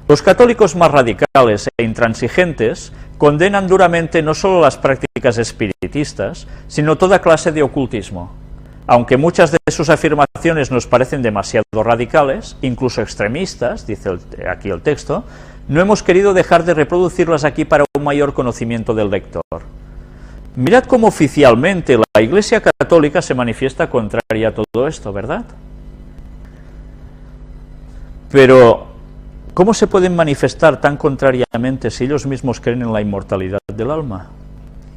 Los católicos más radicales e intransigentes condenan duramente no solo las prácticas espiritistas, sino toda clase de ocultismo. Aunque muchas de sus afirmaciones nos parecen demasiado radicales, incluso extremistas, dice aquí el texto, no hemos querido dejar de reproducirlas aquí para un mayor conocimiento del lector. Mirad cómo oficialmente la Iglesia Católica se manifiesta contraria a todo esto, ¿verdad? Pero, ¿cómo se pueden manifestar tan contrariamente si ellos mismos creen en la inmortalidad del alma?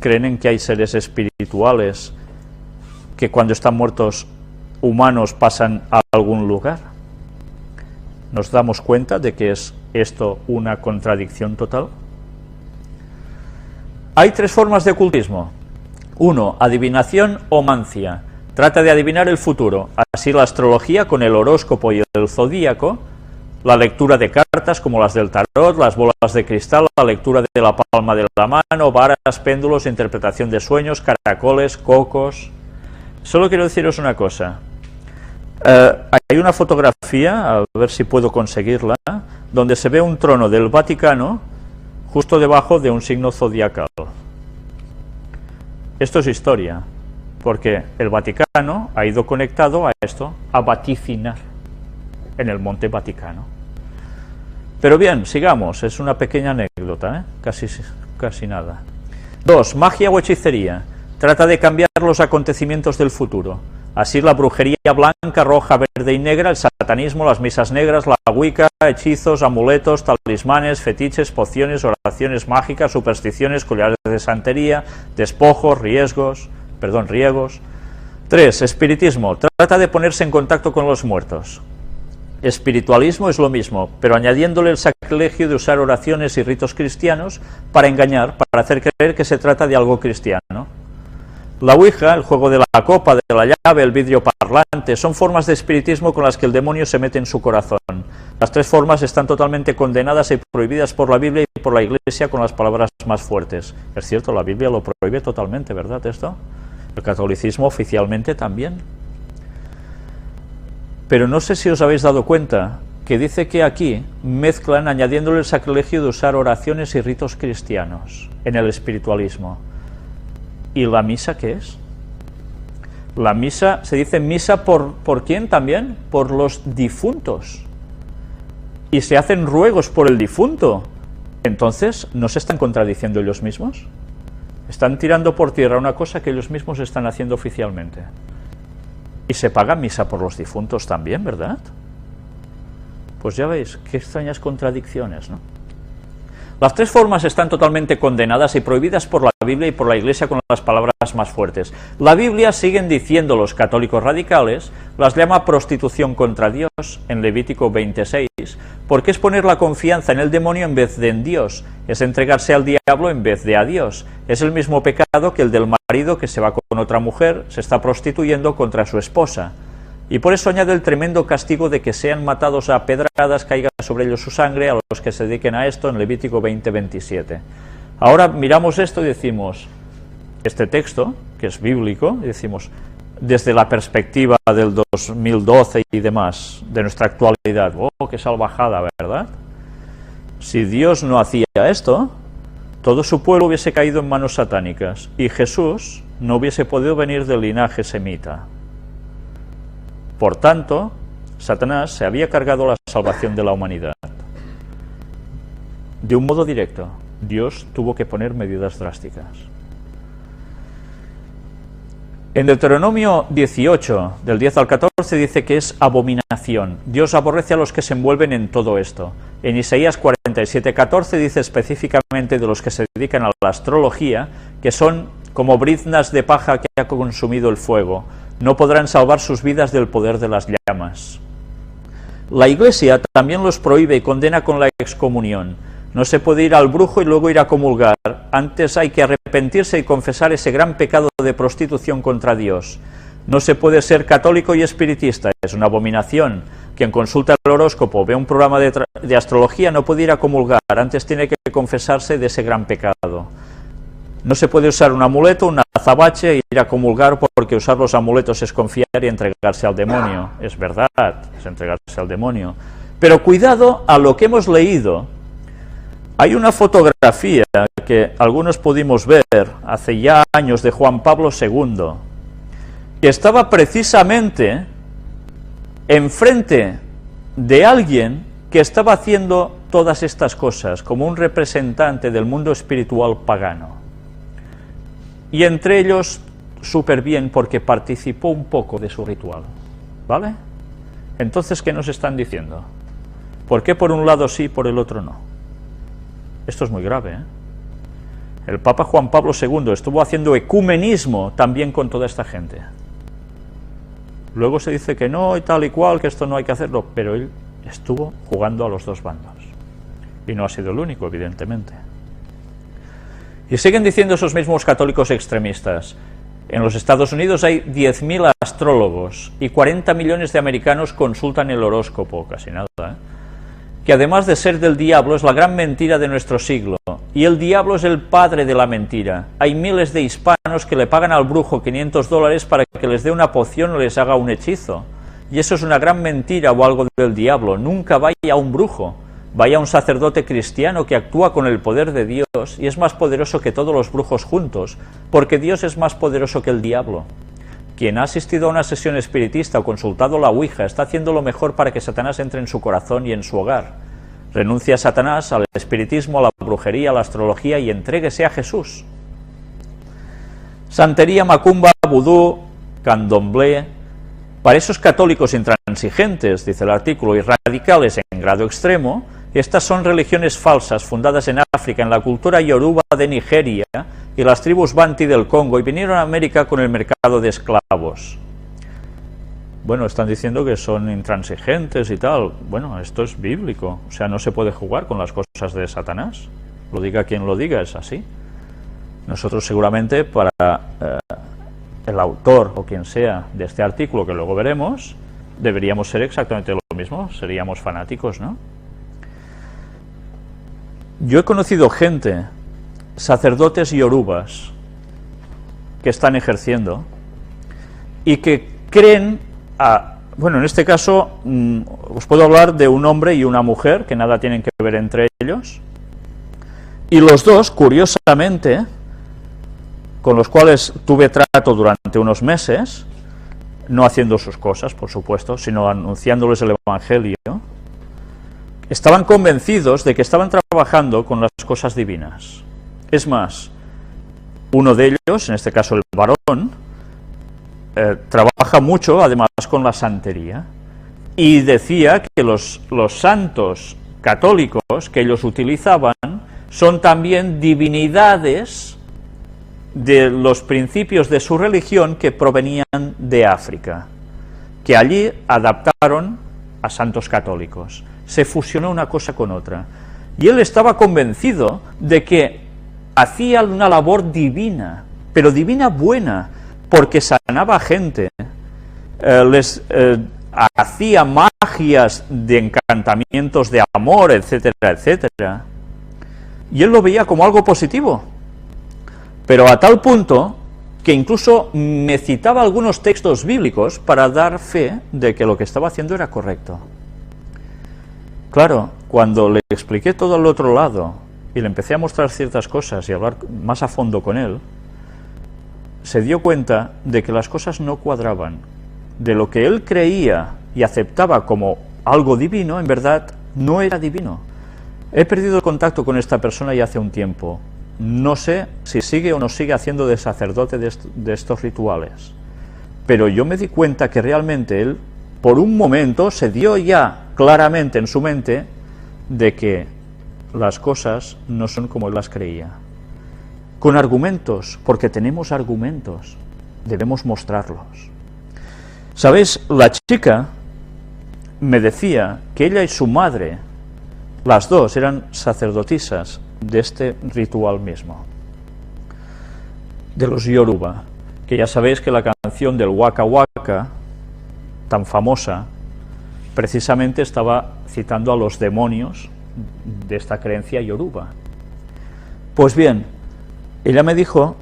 ¿Creen en que hay seres espirituales que cuando están muertos humanos pasan a algún lugar? ¿Nos damos cuenta de que es esto una contradicción total? Hay tres formas de ocultismo. 1. Adivinación o mancia. Trata de adivinar el futuro. Así la astrología con el horóscopo y el zodíaco, la lectura de cartas como las del tarot, las bolas de cristal, la lectura de la palma de la mano, varas, péndulos, interpretación de sueños, caracoles, cocos. Solo quiero deciros una cosa. Hay una fotografía, a ver si puedo conseguirla, donde se ve un trono del Vaticano justo debajo de un signo zodiacal. Esto es historia, porque el Vaticano ha ido conectado a esto, a vaticinar en el Monte Vaticano. Pero bien, sigamos, es una pequeña anécdota, casi nada. 2. Magia o hechicería. Trata de cambiar los acontecimientos del futuro. Así la brujería blanca, roja, verde y negra, el satanismo, las misas negras, la wicca, hechizos, amuletos, talismanes, fetiches, pociones, oraciones mágicas, supersticiones, collares de santería, despojos, riegos. 3. Espiritismo. Trata de ponerse en contacto con los muertos. Espiritualismo es lo mismo, pero añadiéndole el sacrilegio de usar oraciones y ritos cristianos para engañar, para hacer creer que se trata de algo cristiano. La Ouija, el juego de la copa, de la llave, el vidrio parlante, son formas de espiritismo con las que el demonio se mete en su corazón. Las tres formas están totalmente condenadas y prohibidas por la Biblia y por la Iglesia con las palabras más fuertes. Es cierto, la Biblia lo prohíbe totalmente, ¿verdad esto? El catolicismo oficialmente también. Pero no sé si os habéis dado cuenta que dice que aquí mezclan añadiéndole el sacrilegio de usar oraciones y ritos cristianos en el espiritualismo. ¿Y la misa qué es? La misa, se dice misa ¿por quién también? Por los difuntos. Y se hacen ruegos por el difunto. Entonces, ¿no se están contradiciendo ellos mismos? Están tirando por tierra una cosa que ellos mismos están haciendo oficialmente. Y se paga misa por los difuntos también, ¿verdad? Pues ya veis, qué extrañas contradicciones, ¿no? Las tres formas están totalmente condenadas y prohibidas por la Biblia y por la Iglesia con las palabras más fuertes. La Biblia, siguen diciendo los católicos radicales, las llama prostitución contra Dios en Levítico 26, porque es poner la confianza en el demonio en vez de en Dios, es entregarse al diablo en vez de a Dios. Es el mismo pecado que el del marido que se va con otra mujer, se está prostituyendo contra su esposa. Y por eso añade el tremendo castigo de que sean matados a pedradas, caiga sobre ellos su sangre, a los que se dediquen a esto, en Levítico 20:27. Ahora miramos esto y decimos, este texto, que es bíblico, y decimos, desde la perspectiva del 2012 y demás, de nuestra actualidad, ¡oh, qué salvajada!, ¿verdad? Si Dios no hacía esto, todo su pueblo hubiese caído en manos satánicas, y Jesús no hubiese podido venir del linaje semita. Por tanto, Satanás se había cargado la salvación de la humanidad. De un modo directo, Dios tuvo que poner medidas drásticas. En Deuteronomio 18, del 10 al 14, dice que es abominación. Dios aborrece a los que se envuelven en todo esto. En Isaías 47:14 dice específicamente de los que se dedican a la astrología, que son como briznas de paja que ha consumido el fuego. No podrán salvar sus vidas del poder de las llamas. La Iglesia también los prohíbe y condena con la excomunión. No se puede ir al brujo y luego ir a comulgar. Antes hay que arrepentirse y confesar ese gran pecado de prostitución contra Dios. No se puede ser católico y espiritista, es una abominación. Quien consulta el horóscopo o ve un programa de astrología no puede ir a comulgar, antes tiene que confesarse de ese gran pecado. No se puede usar un amuleto, un azabache e ir a comulgar, porque usar los amuletos es confiar y entregarse al demonio. Es verdad, es entregarse al demonio. Pero cuidado a lo que hemos leído. Hay una fotografía que algunos pudimos ver hace ya años de Juan Pablo II, que estaba precisamente enfrente de alguien que estaba haciendo todas estas cosas, como un representante del mundo espiritual pagano. Y entre ellos, súper bien, porque participó un poco de su ritual. ¿Vale? Entonces, ¿qué nos están diciendo? ¿Por qué por un lado sí y por el otro no? Esto es muy grave, ¿eh? El Papa Juan Pablo II estuvo haciendo ecumenismo también con toda esta gente. Luego se dice que no y tal y cual, que esto no hay que hacerlo, pero él estuvo jugando a los dos bandos. Y no ha sido el único, evidentemente. Y siguen diciendo esos mismos católicos extremistas. En los Estados Unidos hay 10.000 astrólogos y 40 millones de americanos consultan el horóscopo, casi nada, ¿eh? Que además de ser del diablo es la gran mentira de nuestro siglo, y el diablo es el padre de la mentira. Hay miles de hispanos que le pagan al brujo $500 para que les dé una poción o les haga un hechizo, y eso es una gran mentira o algo del diablo. Nunca vaya a un brujo, vaya a un sacerdote cristiano que actúa con el poder de Dios y es más poderoso que todos los brujos juntos, porque Dios es más poderoso que el diablo. Quien ha asistido a una sesión espiritista o consultado la Ouija está haciendo lo mejor para que Satanás entre en su corazón y en su hogar. Renuncie a Satanás, al espiritismo, a la brujería, a la astrología y entréguese a Jesús. Santería, macumba, vudú, candomblé. Para esos católicos intransigentes, dice el artículo, y radicales en grado extremo, estas son religiones falsas fundadas en África, en la cultura yoruba de Nigeria y las tribus banti del Congo, y vinieron a América con el mercado de esclavos. Bueno, están diciendo que son intransigentes y tal. Bueno, esto es bíblico, o sea, no se puede jugar con las cosas de Satanás. Lo diga quien lo diga, es así. Nosotros seguramente, para el autor o quien sea de este artículo, que luego veremos, deberíamos ser exactamente lo mismo, seríamos fanáticos, ¿no? Yo he conocido gente, sacerdotes yorubas, que están ejerciendo y que creen, bueno, en este caso os puedo hablar de un hombre y una mujer que nada tienen que ver entre ellos, y los dos, curiosamente, con los cuales tuve trato durante unos meses, no haciendo sus cosas, por supuesto, sino anunciándoles el Evangelio, estaban convencidos de que estaban trabajando con las cosas divinas. Es más, uno de ellos, en este caso el varón, trabaja mucho, además, con la santería, y decía que los santos católicos que ellos utilizaban son también divinidades de los principios de su religión que provenían de África, que allí adaptaron a santos católicos. Se fusionó una cosa con otra. Y él estaba convencido de que hacía una labor divina, pero divina buena, porque sanaba a gente les hacía magias de encantamientos de amor, etcétera, etcétera. Y él lo veía como algo positivo, pero a tal punto que incluso me citaba algunos textos bíblicos para dar fe de que lo que estaba haciendo era correcto. Claro, cuando le expliqué todo al otro lado y le empecé a mostrar ciertas cosas y a hablar más a fondo con él, se dio cuenta de que las cosas no cuadraban. De lo que él creía y aceptaba como algo divino, en verdad no era divino. He perdido el contacto con esta persona ya hace un tiempo. No sé si sigue o no sigue haciendo de sacerdote de estos rituales. Pero yo me di cuenta que realmente él, por un momento, se dio ya claramente en su mente de que las cosas no son como él las creía. Con argumentos, porque tenemos argumentos, debemos mostrarlos. ¿Sabéis? La chica me decía que ella y su madre, las dos, eran sacerdotisas de este ritual mismo, de los Yoruba, que ya sabéis que la canción del Waka Waka, tan famosa, precisamente estaba citando a los demonios de esta creencia Yoruba. Pues bien, ella me dijo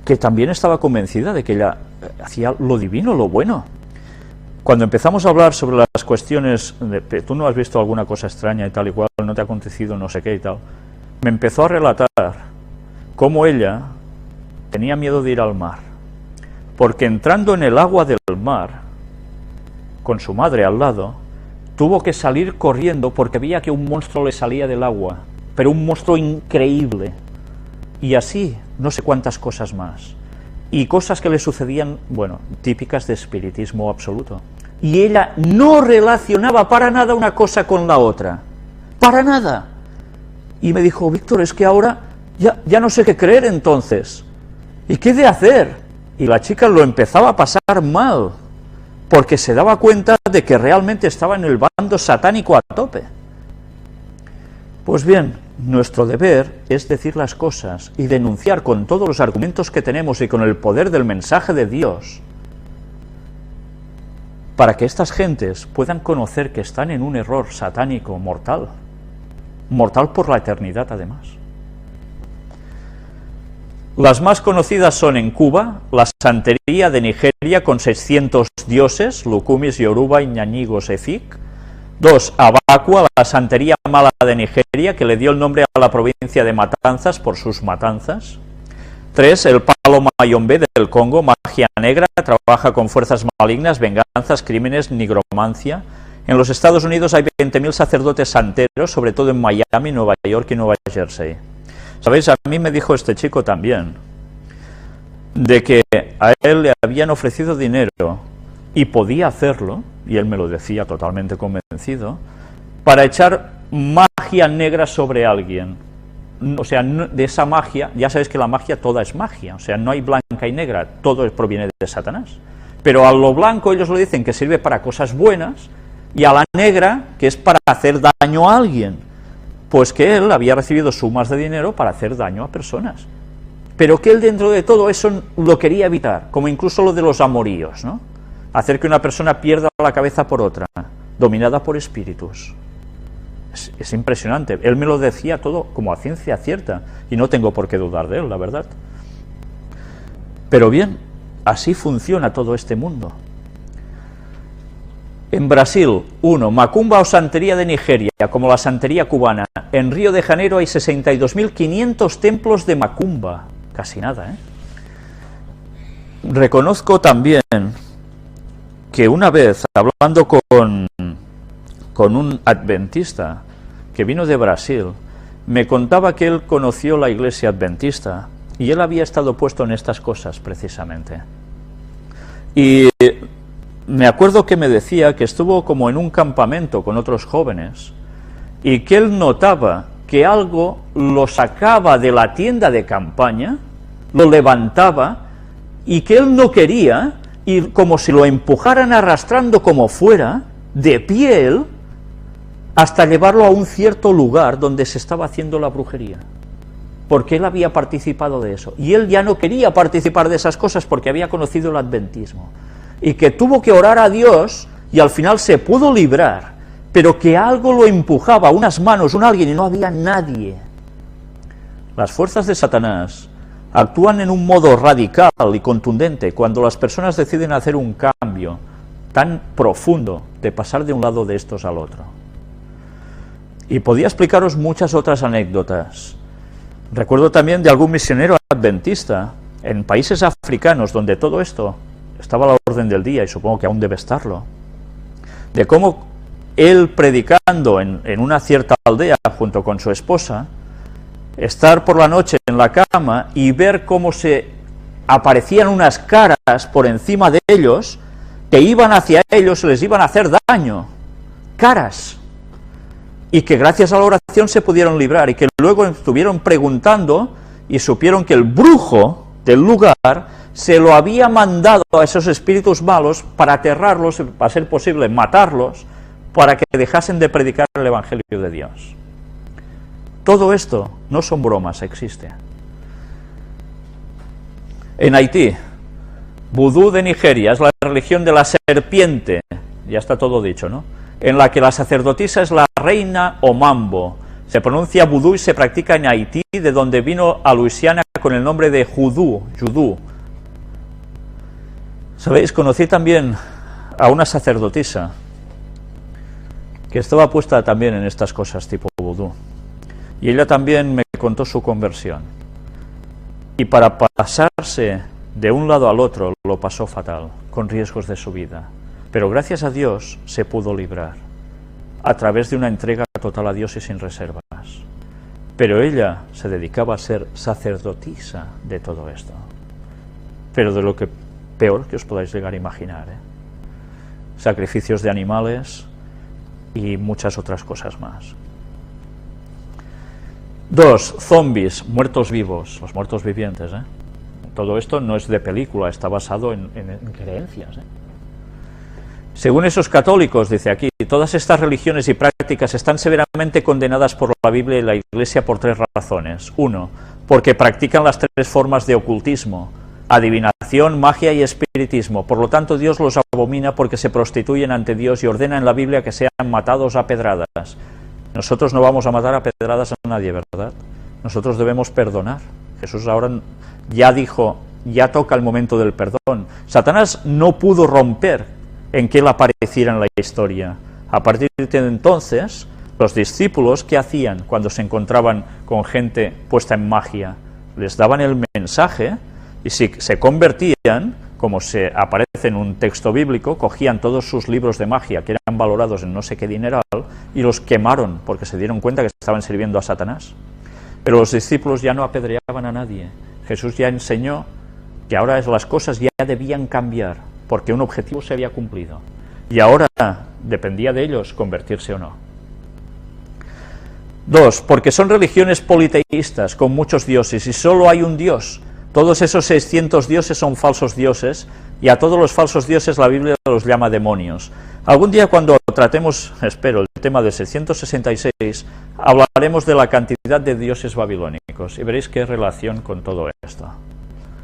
que también estaba convencida de que ella hacía lo divino, lo bueno. Cuando empezamos a hablar sobre las cuestiones de tú no has visto alguna cosa extraña y tal y cual, no te ha acontecido no sé qué y tal, me empezó a relatar cómo ella tenía miedo de ir al mar, porque entrando en el agua del mar, con su madre al lado, tuvo que salir corriendo porque veía que un monstruo le salía del agua, pero un monstruo increíble, y así no sé cuántas cosas más. Y cosas que le sucedían, bueno, típicas de espiritismo absoluto. Y ella no relacionaba para nada una cosa con la otra. Para nada. Y me dijo, Víctor, es que ahora ya no sé qué creer entonces. ¿Y qué he de hacer? Y la chica lo empezaba a pasar mal, porque se daba cuenta de que realmente estaba en el bando satánico a tope. Pues bien, nuestro deber es decir las cosas y denunciar con todos los argumentos que tenemos y con el poder del mensaje de Dios, para que estas gentes puedan conocer que están en un error satánico mortal, mortal por la eternidad además. Las más conocidas son en Cuba, la santería de Nigeria con 600 dioses, Lukumis, Yoruba, Ñáñigos, Efik. 2. Abacua, la santería mala de Nigeria, que le dio el nombre a la provincia de Matanzas por sus matanzas. 3. El palo mayombe del Congo, magia negra, trabaja con fuerzas malignas, venganzas, crímenes, nigromancia. En los Estados Unidos hay 20.000 sacerdotes santeros, sobre todo en Miami, Nueva York y Nueva Jersey. ¿Sabéis? A mí me dijo este chico también, de que a él le habían ofrecido dinero y podía hacerlo, y él me lo decía totalmente convencido, para echar magia negra sobre alguien. O sea, de esa magia, ya sabéis que la magia toda es magia, o sea, no hay blanca y negra, todo proviene de Satanás. Pero a lo blanco ellos lo dicen que sirve para cosas buenas, y a la negra, que es para hacer daño a alguien. Pues que él había recibido sumas de dinero para hacer daño a personas. Pero que él dentro de todo eso lo quería evitar, como incluso lo de los amoríos, ¿no? Hacer que una persona pierda la cabeza por otra, dominada por espíritus. Es impresionante. Él me lo decía todo como a ciencia cierta, y no tengo por qué dudar de él, la verdad. Pero bien, así funciona todo este mundo. En Brasil, 1. Macumba o santería de Nigeria, como la santería cubana. En Río de Janeiro hay 62.500 templos de macumba. Casi nada, ¿eh? Reconozco también que una vez, hablando con un adventista que vino de Brasil, me contaba que él conoció la iglesia adventista y él había estado puesto en estas cosas precisamente. Y me acuerdo que me decía que estuvo como en un campamento con otros jóvenes y que él notaba que algo lo sacaba de la tienda de campaña, lo levantaba y que él no quería, y como si lo empujaran arrastrando como fuera, de piel, hasta llevarlo a un cierto lugar donde se estaba haciendo la brujería, porque él había participado de eso, y él ya no quería participar de esas cosas porque había conocido el adventismo. y que tuvo que orar a Dios y al final se pudo librar, pero que algo lo empujaba, unas manos, un alguien, y no había nadie. Las fuerzas de Satanás actúan en un modo radical y contundente cuando las personas deciden hacer un cambio tan profundo de pasar de un lado de estos al otro. Y podía explicaros muchas otras anécdotas. Recuerdo también de algún misionero adventista en países africanos donde todo esto estaba a la orden del día, y supongo que aún debe estarlo, de cómo él predicando en una cierta aldea junto con su esposa, estar por la noche en la cama y ver cómo se aparecían unas caras por encima de ellos, que iban hacia ellos y les iban a hacer daño, caras, y que gracias a la oración se pudieron librar, y que luego estuvieron preguntando y supieron que el brujo del lugar se lo había mandado a esos espíritus malos para aterrarlos, a ser posible matarlos, para que dejasen de predicar el Evangelio de Dios. Todo esto no son bromas, existe. En Haití, vudú de Nigeria es la religión de la serpiente, ya está todo dicho, ¿no? En la que la sacerdotisa es la reina Omambo. Se pronuncia vudú y se practica en Haití, de donde vino a Luisiana con el nombre de judú. ¿Sabéis? Conocí también a una sacerdotisa que estaba puesta también en estas cosas tipo vudú. Y ella también me contó su conversión. Y para pasarse de un lado al otro lo pasó fatal, con riesgos de su vida. Pero gracias a Dios se pudo librar, a través de una entrega total a Dios y sin reservas. Pero ella se dedicaba a ser sacerdotisa de todo esto. Pero de lo que peor que os podáis llegar a imaginar, sacrificios de animales y muchas otras cosas más. 2. Zombies, muertos vivos, los muertos vivientes. Todo esto no es de película, está basado en creencias. Según esos católicos, dice aquí, todas estas religiones y prácticas están severamente condenadas por la Biblia y la Iglesia por 3 razones. 1. Porque practican las 3 formas de ocultismo: adivinación, magia y espiritismo. Por lo tanto, Dios los abomina porque se prostituyen ante Dios y ordena en la Biblia que sean matados a pedradas. Nosotros no vamos a matar a pedradas a nadie, ¿verdad? Nosotros debemos perdonar. Jesús ahora ya dijo, ya toca el momento del perdón. Satanás no pudo romper en que él apareciera en la historia. A partir de entonces, los discípulos, ¿qué hacían cuando se encontraban con gente puesta en magia? Les daban el mensaje, y si se convertían, como se aparece en un texto bíblico, cogían todos sus libros de magia, que eran valorados en no sé qué dineral, y los quemaron, porque se dieron cuenta que estaban sirviendo a Satanás. Pero los discípulos ya no apedreaban a nadie. Jesús ya enseñó que ahora las cosas ya debían cambiar, porque un objetivo se había cumplido. Y ahora dependía de ellos convertirse o no. 2. Porque son religiones politeístas, con muchos dioses, y solo hay un Dios. Todos esos 600 dioses son falsos dioses, y a todos los falsos dioses la Biblia los llama demonios. Algún día, cuando tratemos, espero, el tema del 666, hablaremos de la cantidad de dioses babilónicos, y veréis qué relación con todo esto.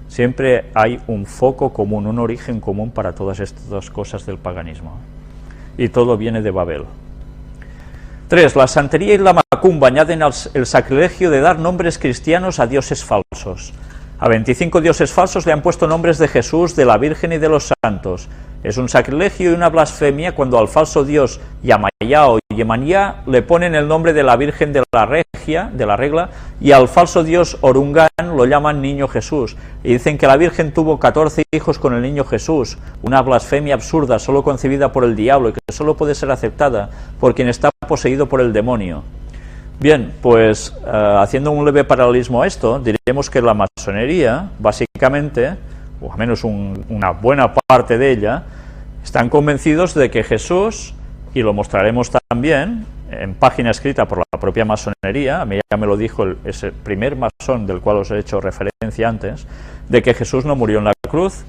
Siempre hay un foco común, un origen común para todas estas cosas del paganismo. Y todo viene de Babel. 3. La santería y la macumba añaden el sacrilegio de dar nombres cristianos a dioses falsos. A 25 dioses falsos le han puesto nombres de Jesús, de la Virgen y de los santos. Es un sacrilegio y una blasfemia cuando al falso dios Yamayá o Yemanyá le ponen el nombre de la Virgen de la Regla, y al falso dios Orungán lo llaman Niño Jesús. Y dicen que la Virgen tuvo 14 hijos con el Niño Jesús, una blasfemia absurda, solo concebida por el diablo y que solo puede ser aceptada por quien está poseído por el demonio. Bien, pues haciendo un leve paralelismo a esto, diremos que la masonería, básicamente, o al menos una buena parte de ella, están convencidos de que Jesús, y lo mostraremos también en página escrita por la propia masonería, a mí ya me lo dijo ese primer masón del cual os he hecho referencia antes, de que Jesús no murió en la cruz,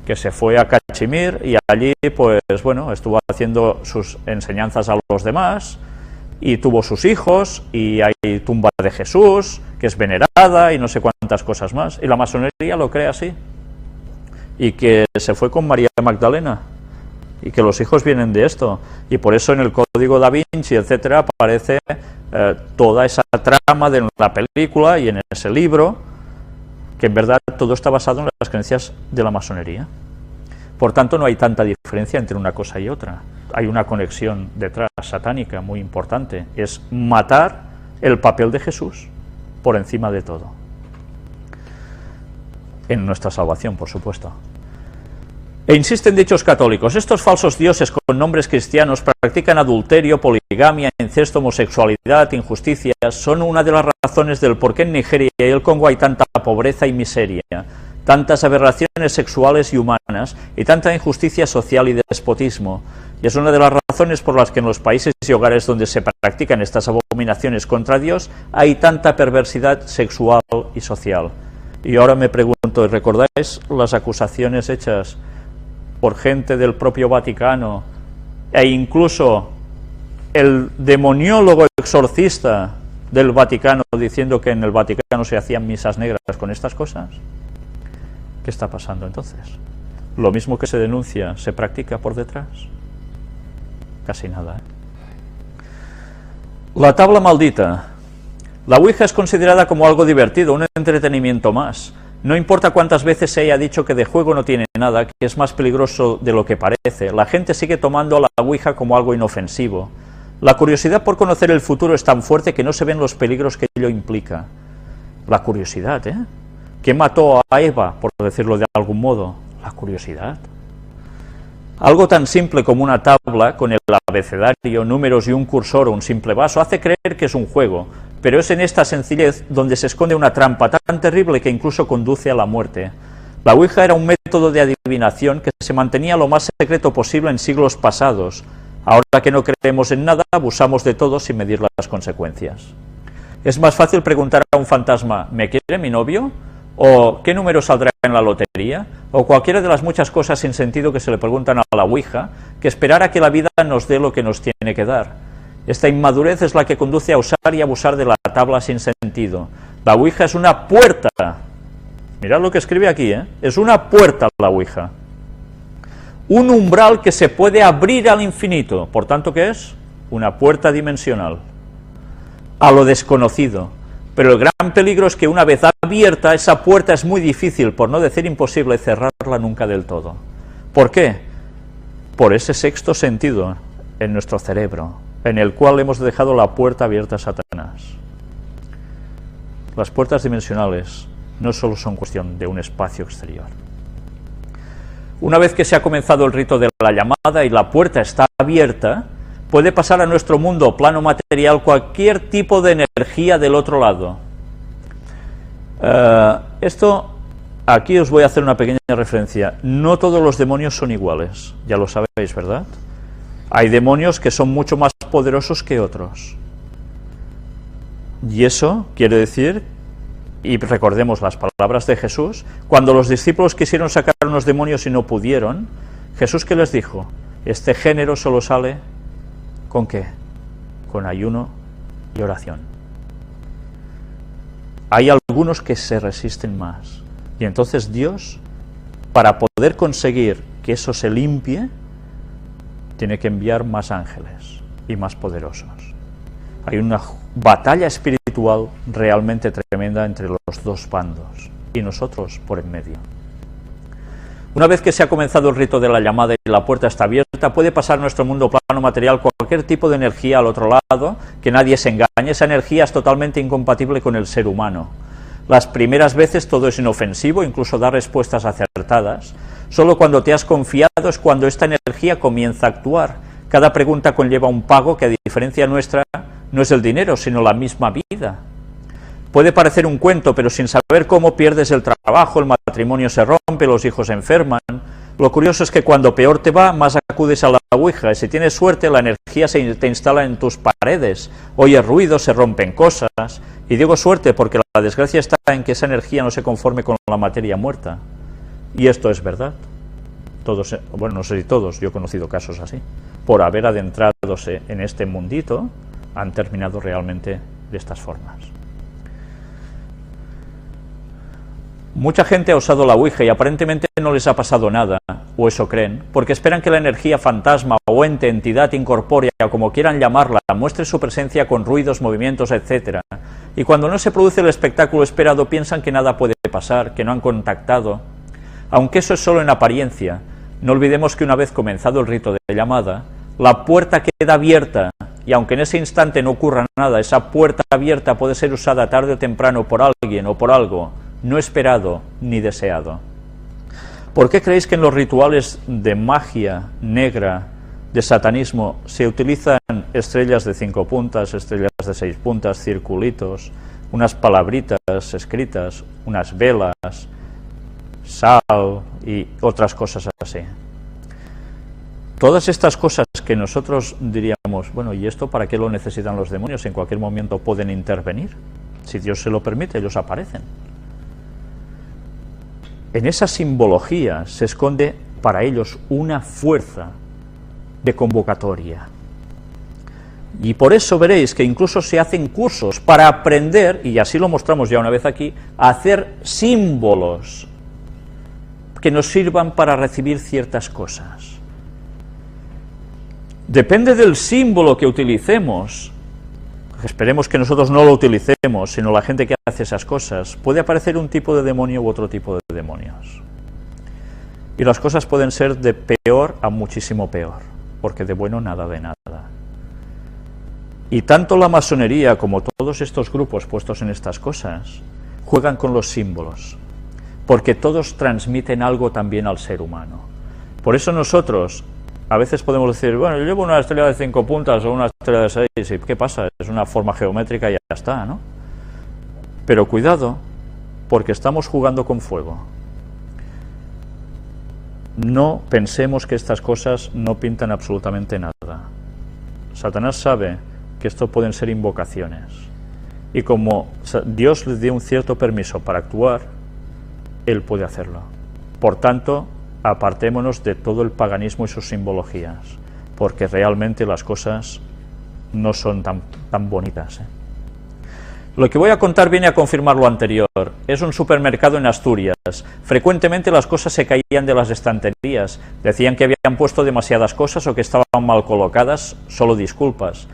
que se fue a Cachemir y allí, pues bueno, estuvo haciendo sus enseñanzas a los demás, y tuvo sus hijos, y hay tumba de Jesús, que es venerada, y no sé cuántas cosas más, y la masonería lo cree así. y que se fue con María Magdalena, y que los hijos vienen de esto, y por eso en el Código Da Vinci, etcétera, aparece toda esa trama de la película y en ese libro, que en verdad todo está basado en las creencias de la masonería. Por tanto, no hay tanta diferencia entre una cosa y otra. Hay una conexión detrás satánica muy importante, es matar el papel de Jesús por encima de todo. En nuestra salvación, por supuesto. E insisten dichos católicos, estos falsos dioses con nombres cristianos practican adulterio, poligamia, incesto, homosexualidad, injusticias, son una de las razones del por qué en Nigeria y el Congo hay tanta pobreza y miseria, tantas aberraciones sexuales y humanas, y tanta injusticia social y despotismo. Y es una de las razones por las que en los países y hogares donde se practican estas abominaciones contra Dios hay tanta perversidad sexual y social. Y ahora me pregunto, ¿recordáis las acusaciones hechas por gente del propio Vaticano e incluso el demoniólogo exorcista del Vaticano diciendo que en el Vaticano se hacían misas negras con estas cosas? ¿Qué está pasando entonces? Lo mismo que se denuncia, ¿se practica por detrás? Casi nada, ¿eh? La tabla maldita. La Ouija es considerada como algo divertido, un entretenimiento más. No importa cuántas veces se haya dicho que de juego no tiene nada, que es más peligroso de lo que parece, la gente sigue tomando a la Ouija como algo inofensivo. La curiosidad por conocer el futuro es tan fuerte que no se ven los peligros que ello implica. La curiosidad, ¿eh? ¿Qué mató a Eva, por decirlo de algún modo? La curiosidad. Algo tan simple como una tabla con el abecedario, números y un cursor o un simple vaso hace creer que es un juego, pero es en esta sencillez donde se esconde una trampa tan terrible que incluso conduce a la muerte. La Ouija era un método de adivinación que se mantenía lo más secreto posible en siglos pasados. Ahora que no creemos en nada, abusamos de todo sin medir las consecuencias. Es más fácil preguntar a un fantasma, ¿me quiere mi novio? ¿O qué número saldrá en la lotería? O cualquiera de las muchas cosas sin sentido que se le preguntan a la Ouija, que esperar a que la vida nos dé lo que nos tiene que dar. Esta inmadurez es la que conduce a usar y abusar de la tabla sin sentido. La Ouija es una puerta. Mirad lo que escribe aquí, ¿eh? Es una puerta la Ouija. Un umbral que se puede abrir al infinito. Por tanto, ¿qué es? Una puerta dimensional. A lo desconocido. Pero el gran peligro es que una vez abierta, esa puerta es muy difícil, por no decir imposible, cerrarla nunca del todo. ¿Por qué? Por ese sexto sentido en nuestro cerebro, en el cual hemos dejado la puerta abierta a Satanás. Las puertas dimensionales no solo son cuestión de un espacio exterior. Una vez que se ha comenzado el rito de la llamada y la puerta está abierta, puede pasar a nuestro mundo, plano material, cualquier tipo de energía del otro lado. Aquí os voy a hacer una pequeña referencia. No todos los demonios son iguales, ya lo sabéis, ¿verdad? Hay demonios que son mucho más poderosos que otros. Y eso quiere decir, y recordemos las palabras de Jesús, cuando los discípulos quisieron sacar unos demonios y no pudieron, Jesús, ¿qué les dijo? Este género solo sale... ¿con qué? Con ayuno y oración. Hay algunos que se resisten más. Y entonces Dios, para poder conseguir que eso se limpie, tiene que enviar más ángeles y más poderosos. Hay una batalla espiritual realmente tremenda entre los dos bandos, y nosotros por en medio. Una vez que se ha comenzado el rito de la llamada y la puerta está abierta, puede pasar nuestro mundo plano material cualquier tipo de energía al otro lado, que nadie se engañe. Esa energía es totalmente incompatible con el ser humano. Las primeras veces todo es inofensivo, incluso da respuestas acertadas. Solo cuando te has confiado es cuando esta energía comienza a actuar. Cada pregunta conlleva un pago que, a diferencia nuestra, no es el dinero, sino la misma vida. Puede parecer un cuento, pero sin saber cómo pierdes el trabajo, el matrimonio se rompe, los hijos se enferman. Lo curioso es que cuando peor te va, más acudes a la Ouija, y si tienes suerte, la energía te instala en tus paredes, oyes ruidos, se rompen cosas. Y digo suerte porque la desgracia está en que esa energía no se conforme con la materia muerta. Y esto es verdad. Todos, bueno, no sé si todos, yo he conocido casos así. Por haber adentradose en este mundito, han terminado realmente de estas formas. Mucha gente ha usado la Ouija y aparentemente no les ha pasado nada, o eso creen, porque esperan que la energía fantasma o ente, entidad incorpórea, o como quieran llamarla, muestre su presencia con ruidos, movimientos, etc. Y cuando no se produce el espectáculo esperado piensan que nada puede pasar, que no han contactado. Aunque eso es solo en apariencia, no olvidemos que una vez comenzado el rito de llamada, la puerta queda abierta, y aunque en ese instante no ocurra nada, esa puerta abierta puede ser usada tarde o temprano por alguien o por algo no esperado ni deseado. ¿Por qué creéis que en los rituales de magia negra, de satanismo, se utilizan estrellas de 5 puntas, estrellas de 6 puntas, circulitos, unas palabritas escritas, unas velas, sal y otras cosas así? Todas estas cosas que nosotros diríamos, bueno, ¿y esto para qué lo necesitan los demonios? En cualquier momento pueden intervenir. Si Dios se lo permite, ellos aparecen. En esa simbología se esconde para ellos una fuerza de convocatoria. Y por eso veréis que incluso se hacen cursos para aprender, y así lo mostramos ya una vez aquí, a hacer símbolos que nos sirvan para recibir ciertas cosas. Depende del símbolo que utilicemos, esperemos que nosotros no lo utilicemos, sino la gente que hace esas cosas, puede aparecer un tipo de demonio u otro tipo de demonios. Y las cosas pueden ser de peor a muchísimo peor, porque de bueno nada de nada. Y tanto la masonería como todos estos grupos puestos en estas cosas, juegan con los símbolos, porque todos transmiten algo también al ser humano. Por eso nosotros a veces podemos decir, bueno, yo llevo una estrella de 5 puntas o una estrella de 6, ¿y qué pasa? Es una forma geométrica y ya está, ¿no? Pero cuidado, porque estamos jugando con fuego. No pensemos que estas cosas no pintan absolutamente nada. Satanás sabe que esto pueden ser invocaciones. Y como Dios le dio un cierto permiso para actuar, Él puede hacerlo. Por tanto, apartémonos de todo el paganismo y sus simbologías, porque realmente las cosas no son tan bonitas. Lo que voy a contar viene a confirmar lo anterior. Es un supermercado en Asturias. Frecuentemente las cosas se caían de las estanterías. Decían que habían puesto demasiadas cosas o que estaban mal colocadas. Solo disculpas.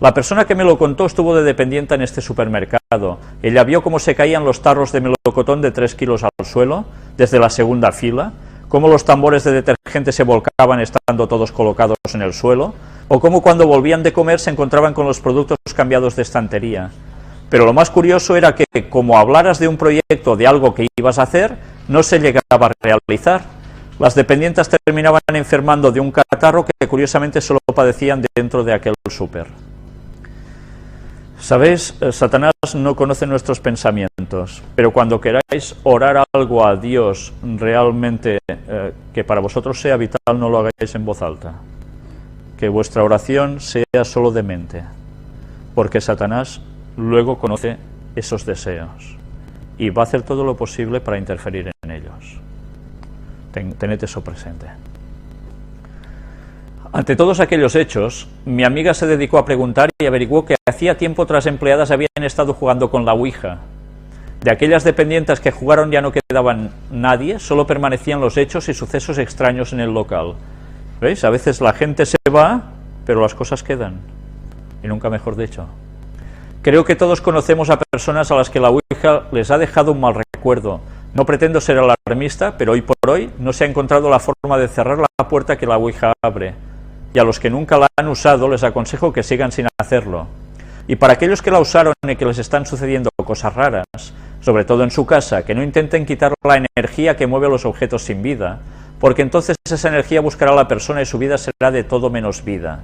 La persona que me lo contó estuvo de dependiente en este supermercado. Ella vio cómo se caían los tarros de melocotón de 3 kilos al suelo, desde la segunda fila, cómo los tambores de detergente se volcaban estando todos colocados en el suelo, o cómo cuando volvían de comer se encontraban con los productos cambiados de estantería. Pero lo más curioso era que, como hablaras de un proyecto, de algo que ibas a hacer, no se llegaba a realizar. Las dependientes terminaban enfermando de un catarro que curiosamente solo padecían dentro de aquel súper. ¿Sabéis? Satanás no conoce nuestros pensamientos, pero cuando queráis orar algo a Dios realmente que para vosotros sea vital, no lo hagáis en voz alta. Que vuestra oración sea solo de mente, porque Satanás luego conoce esos deseos y va a hacer todo lo posible para interferir en ellos. Tened eso presente. Ante todos aquellos hechos, mi amiga se dedicó a preguntar y averiguó que hacía tiempo otras empleadas habían estado jugando con la Ouija. De aquellas dependientes que jugaron ya no quedaban nadie, solo permanecían los hechos y sucesos extraños en el local. ¿Veis? A veces la gente se va, pero las cosas quedan. Y nunca mejor dicho. Creo que todos conocemos a personas a las que la Ouija les ha dejado un mal recuerdo. No pretendo ser alarmista, pero hoy por hoy no se ha encontrado la forma de cerrar la puerta que la Ouija abre. Y a los que nunca la han usado les aconsejo que sigan sin hacerlo. Y para aquellos que la usaron y que les están sucediendo cosas raras, sobre todo en su casa, que no intenten quitar la energía que mueve a los objetos sin vida, porque entonces esa energía buscará a la persona y su vida será de todo menos vida.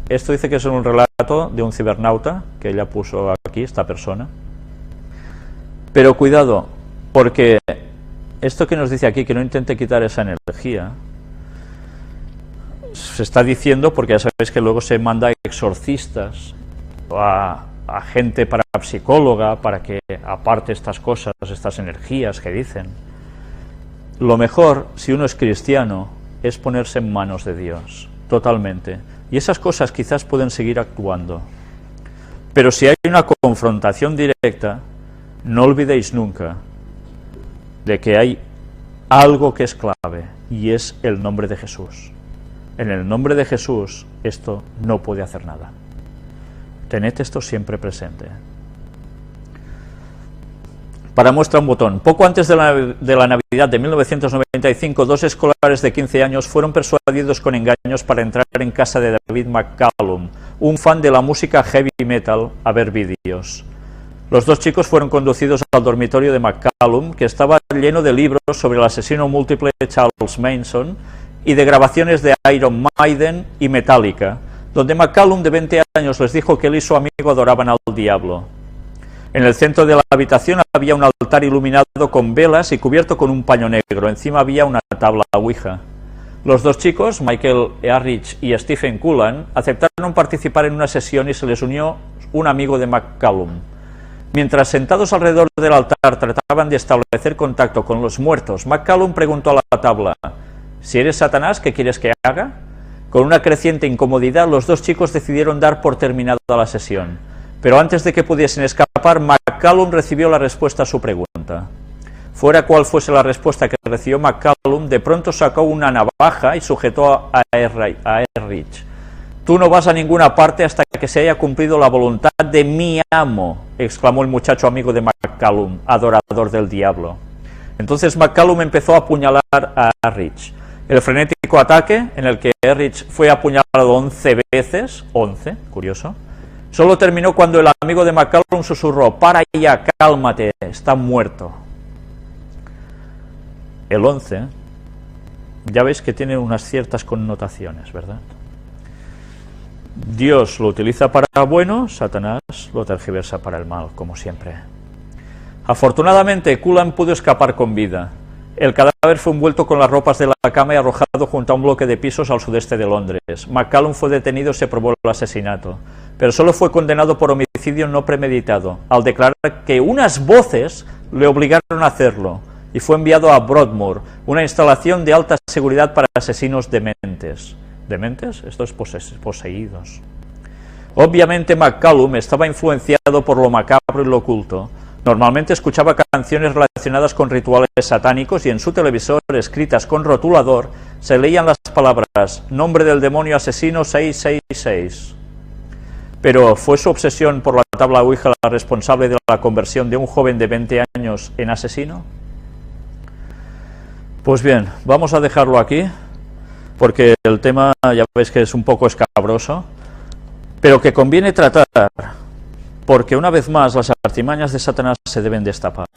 Esto dice que es un relato de un cibernauta, que ella puso aquí, esta persona. Pero cuidado, porque esto que nos dice aquí, que no intente quitar esa energía, se está diciendo, porque ya sabéis que luego se manda a exorcistas, a gente parapsicóloga, para que aparte estas cosas, estas energías que dicen. Lo mejor, si uno es cristiano, es ponerse en manos de Dios, totalmente. Y esas cosas quizás pueden seguir actuando. Pero si hay una confrontación directa, no olvidéis nunca de que hay algo que es clave, y es el nombre de Jesús. En el nombre de Jesús esto no puede hacer nada. Tened esto siempre presente. Para muestra un botón. Poco antes de la Navidad de 1995, 2 escolares de 15 años fueron persuadidos con engaños para entrar en casa de David McCallum, un fan de la música heavy metal, a ver vídeos. Los 2 chicos fueron conducidos al dormitorio de McCallum, que estaba lleno de libros sobre el asesino múltiple Charles Manson y de grabaciones de Iron Maiden y Metallica, donde McCallum, de 20 años, les dijo que él y su amigo adoraban al diablo. En el centro de la habitación había un altar iluminado con velas y cubierto con un paño negro. Encima había una tabla ouija. Los 2 chicos, Michael Ehrlich y Stephen Cullen, aceptaron participar en una sesión y se les unió un amigo de McCallum. Mientras sentados alrededor del altar trataban de establecer contacto con los muertos, McCallum preguntó a la tabla: «¿Si eres Satanás, qué quieres que haga?». Con una creciente incomodidad, los 2 chicos decidieron dar por terminada la sesión. Pero antes de que pudiesen escapar, McCallum recibió la respuesta a su pregunta. Fuera cual fuese la respuesta que recibió McCallum, de pronto sacó una navaja y sujetó a Ehrlich. «Tú no vas a ninguna parte hasta que se haya cumplido la voluntad de mi amo», exclamó el muchacho amigo de McCallum, adorador del diablo. Entonces McCallum empezó a apuñalar a Ehrlich. El frenético ataque, en el que Ehrlich fue apuñalado 11 veces, 11, curioso, solo terminó cuando el amigo de McCallum susurró: «Para ya, cálmate, está muerto». El 11, ya veis que tiene unas ciertas connotaciones, ¿verdad? Dios lo utiliza para bueno, Satanás lo tergiversa para el mal, como siempre. Afortunadamente, Cullen pudo escapar con vida. El cadáver fue envuelto con las ropas de la cama y arrojado junto a un bloque de pisos al sudeste de Londres. McCallum fue detenido y se probó el asesinato, pero solo fue condenado por homicidio no premeditado, al declarar que unas voces le obligaron a hacerlo, y fue enviado a Broadmoor, una instalación de alta seguridad para asesinos dementes. ¿Dementes? Estos poseídos. Obviamente McCallum estaba influenciado por lo macabro y lo oculto. Normalmente escuchaba canciones relacionadas con rituales satánicos y en su televisor, escritas con rotulador, se leían las palabras: «Nombre del demonio asesino 666». Pero ¿fue su obsesión por la tabla ouija la responsable de la conversión de un joven de 20 años en asesino? Pues bien, vamos a dejarlo aquí, porque el tema ya veis que es un poco escabroso, pero que conviene tratar, porque una vez más las artimañas de Satanás se deben destapar.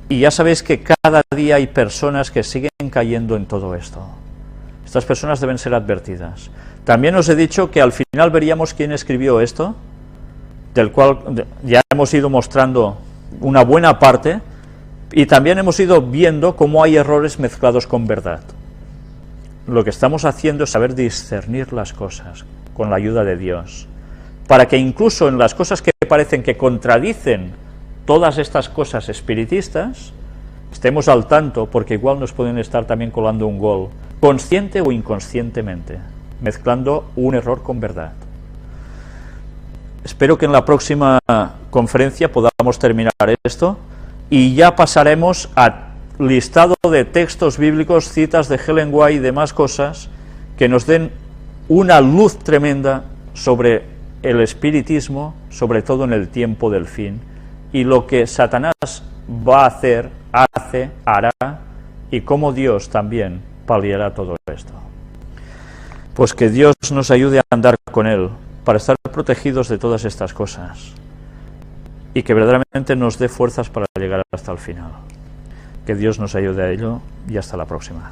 Y ya sabéis que cada día hay personas que siguen cayendo en todo esto. Estas personas deben ser advertidas. También os he dicho que al final veríamos quién escribió esto, del cual ya hemos ido mostrando una buena parte, y también hemos ido viendo cómo hay errores mezclados con verdad. Lo que estamos haciendo es saber discernir las cosas con la ayuda de Dios, para que incluso en las cosas que parecen que contradicen todas estas cosas espiritistas, estemos al tanto, porque igual nos pueden estar también colando un gol, consciente o inconscientemente, mezclando un error con verdad. Espero que en la próxima conferencia podamos terminar esto y ya pasaremos a listado de textos bíblicos, citas de Ellen White y demás cosas que nos den una luz tremenda sobre el espiritismo, sobre todo en el tiempo del fin, y lo que Satanás va a hacer, hace, hará, y cómo Dios también paliará todo esto. Pues que Dios nos ayude a andar con Él, para estar protegidos de todas estas cosas, y que verdaderamente nos dé fuerzas para llegar hasta el final. Que Dios nos ayude a ello, y hasta la próxima.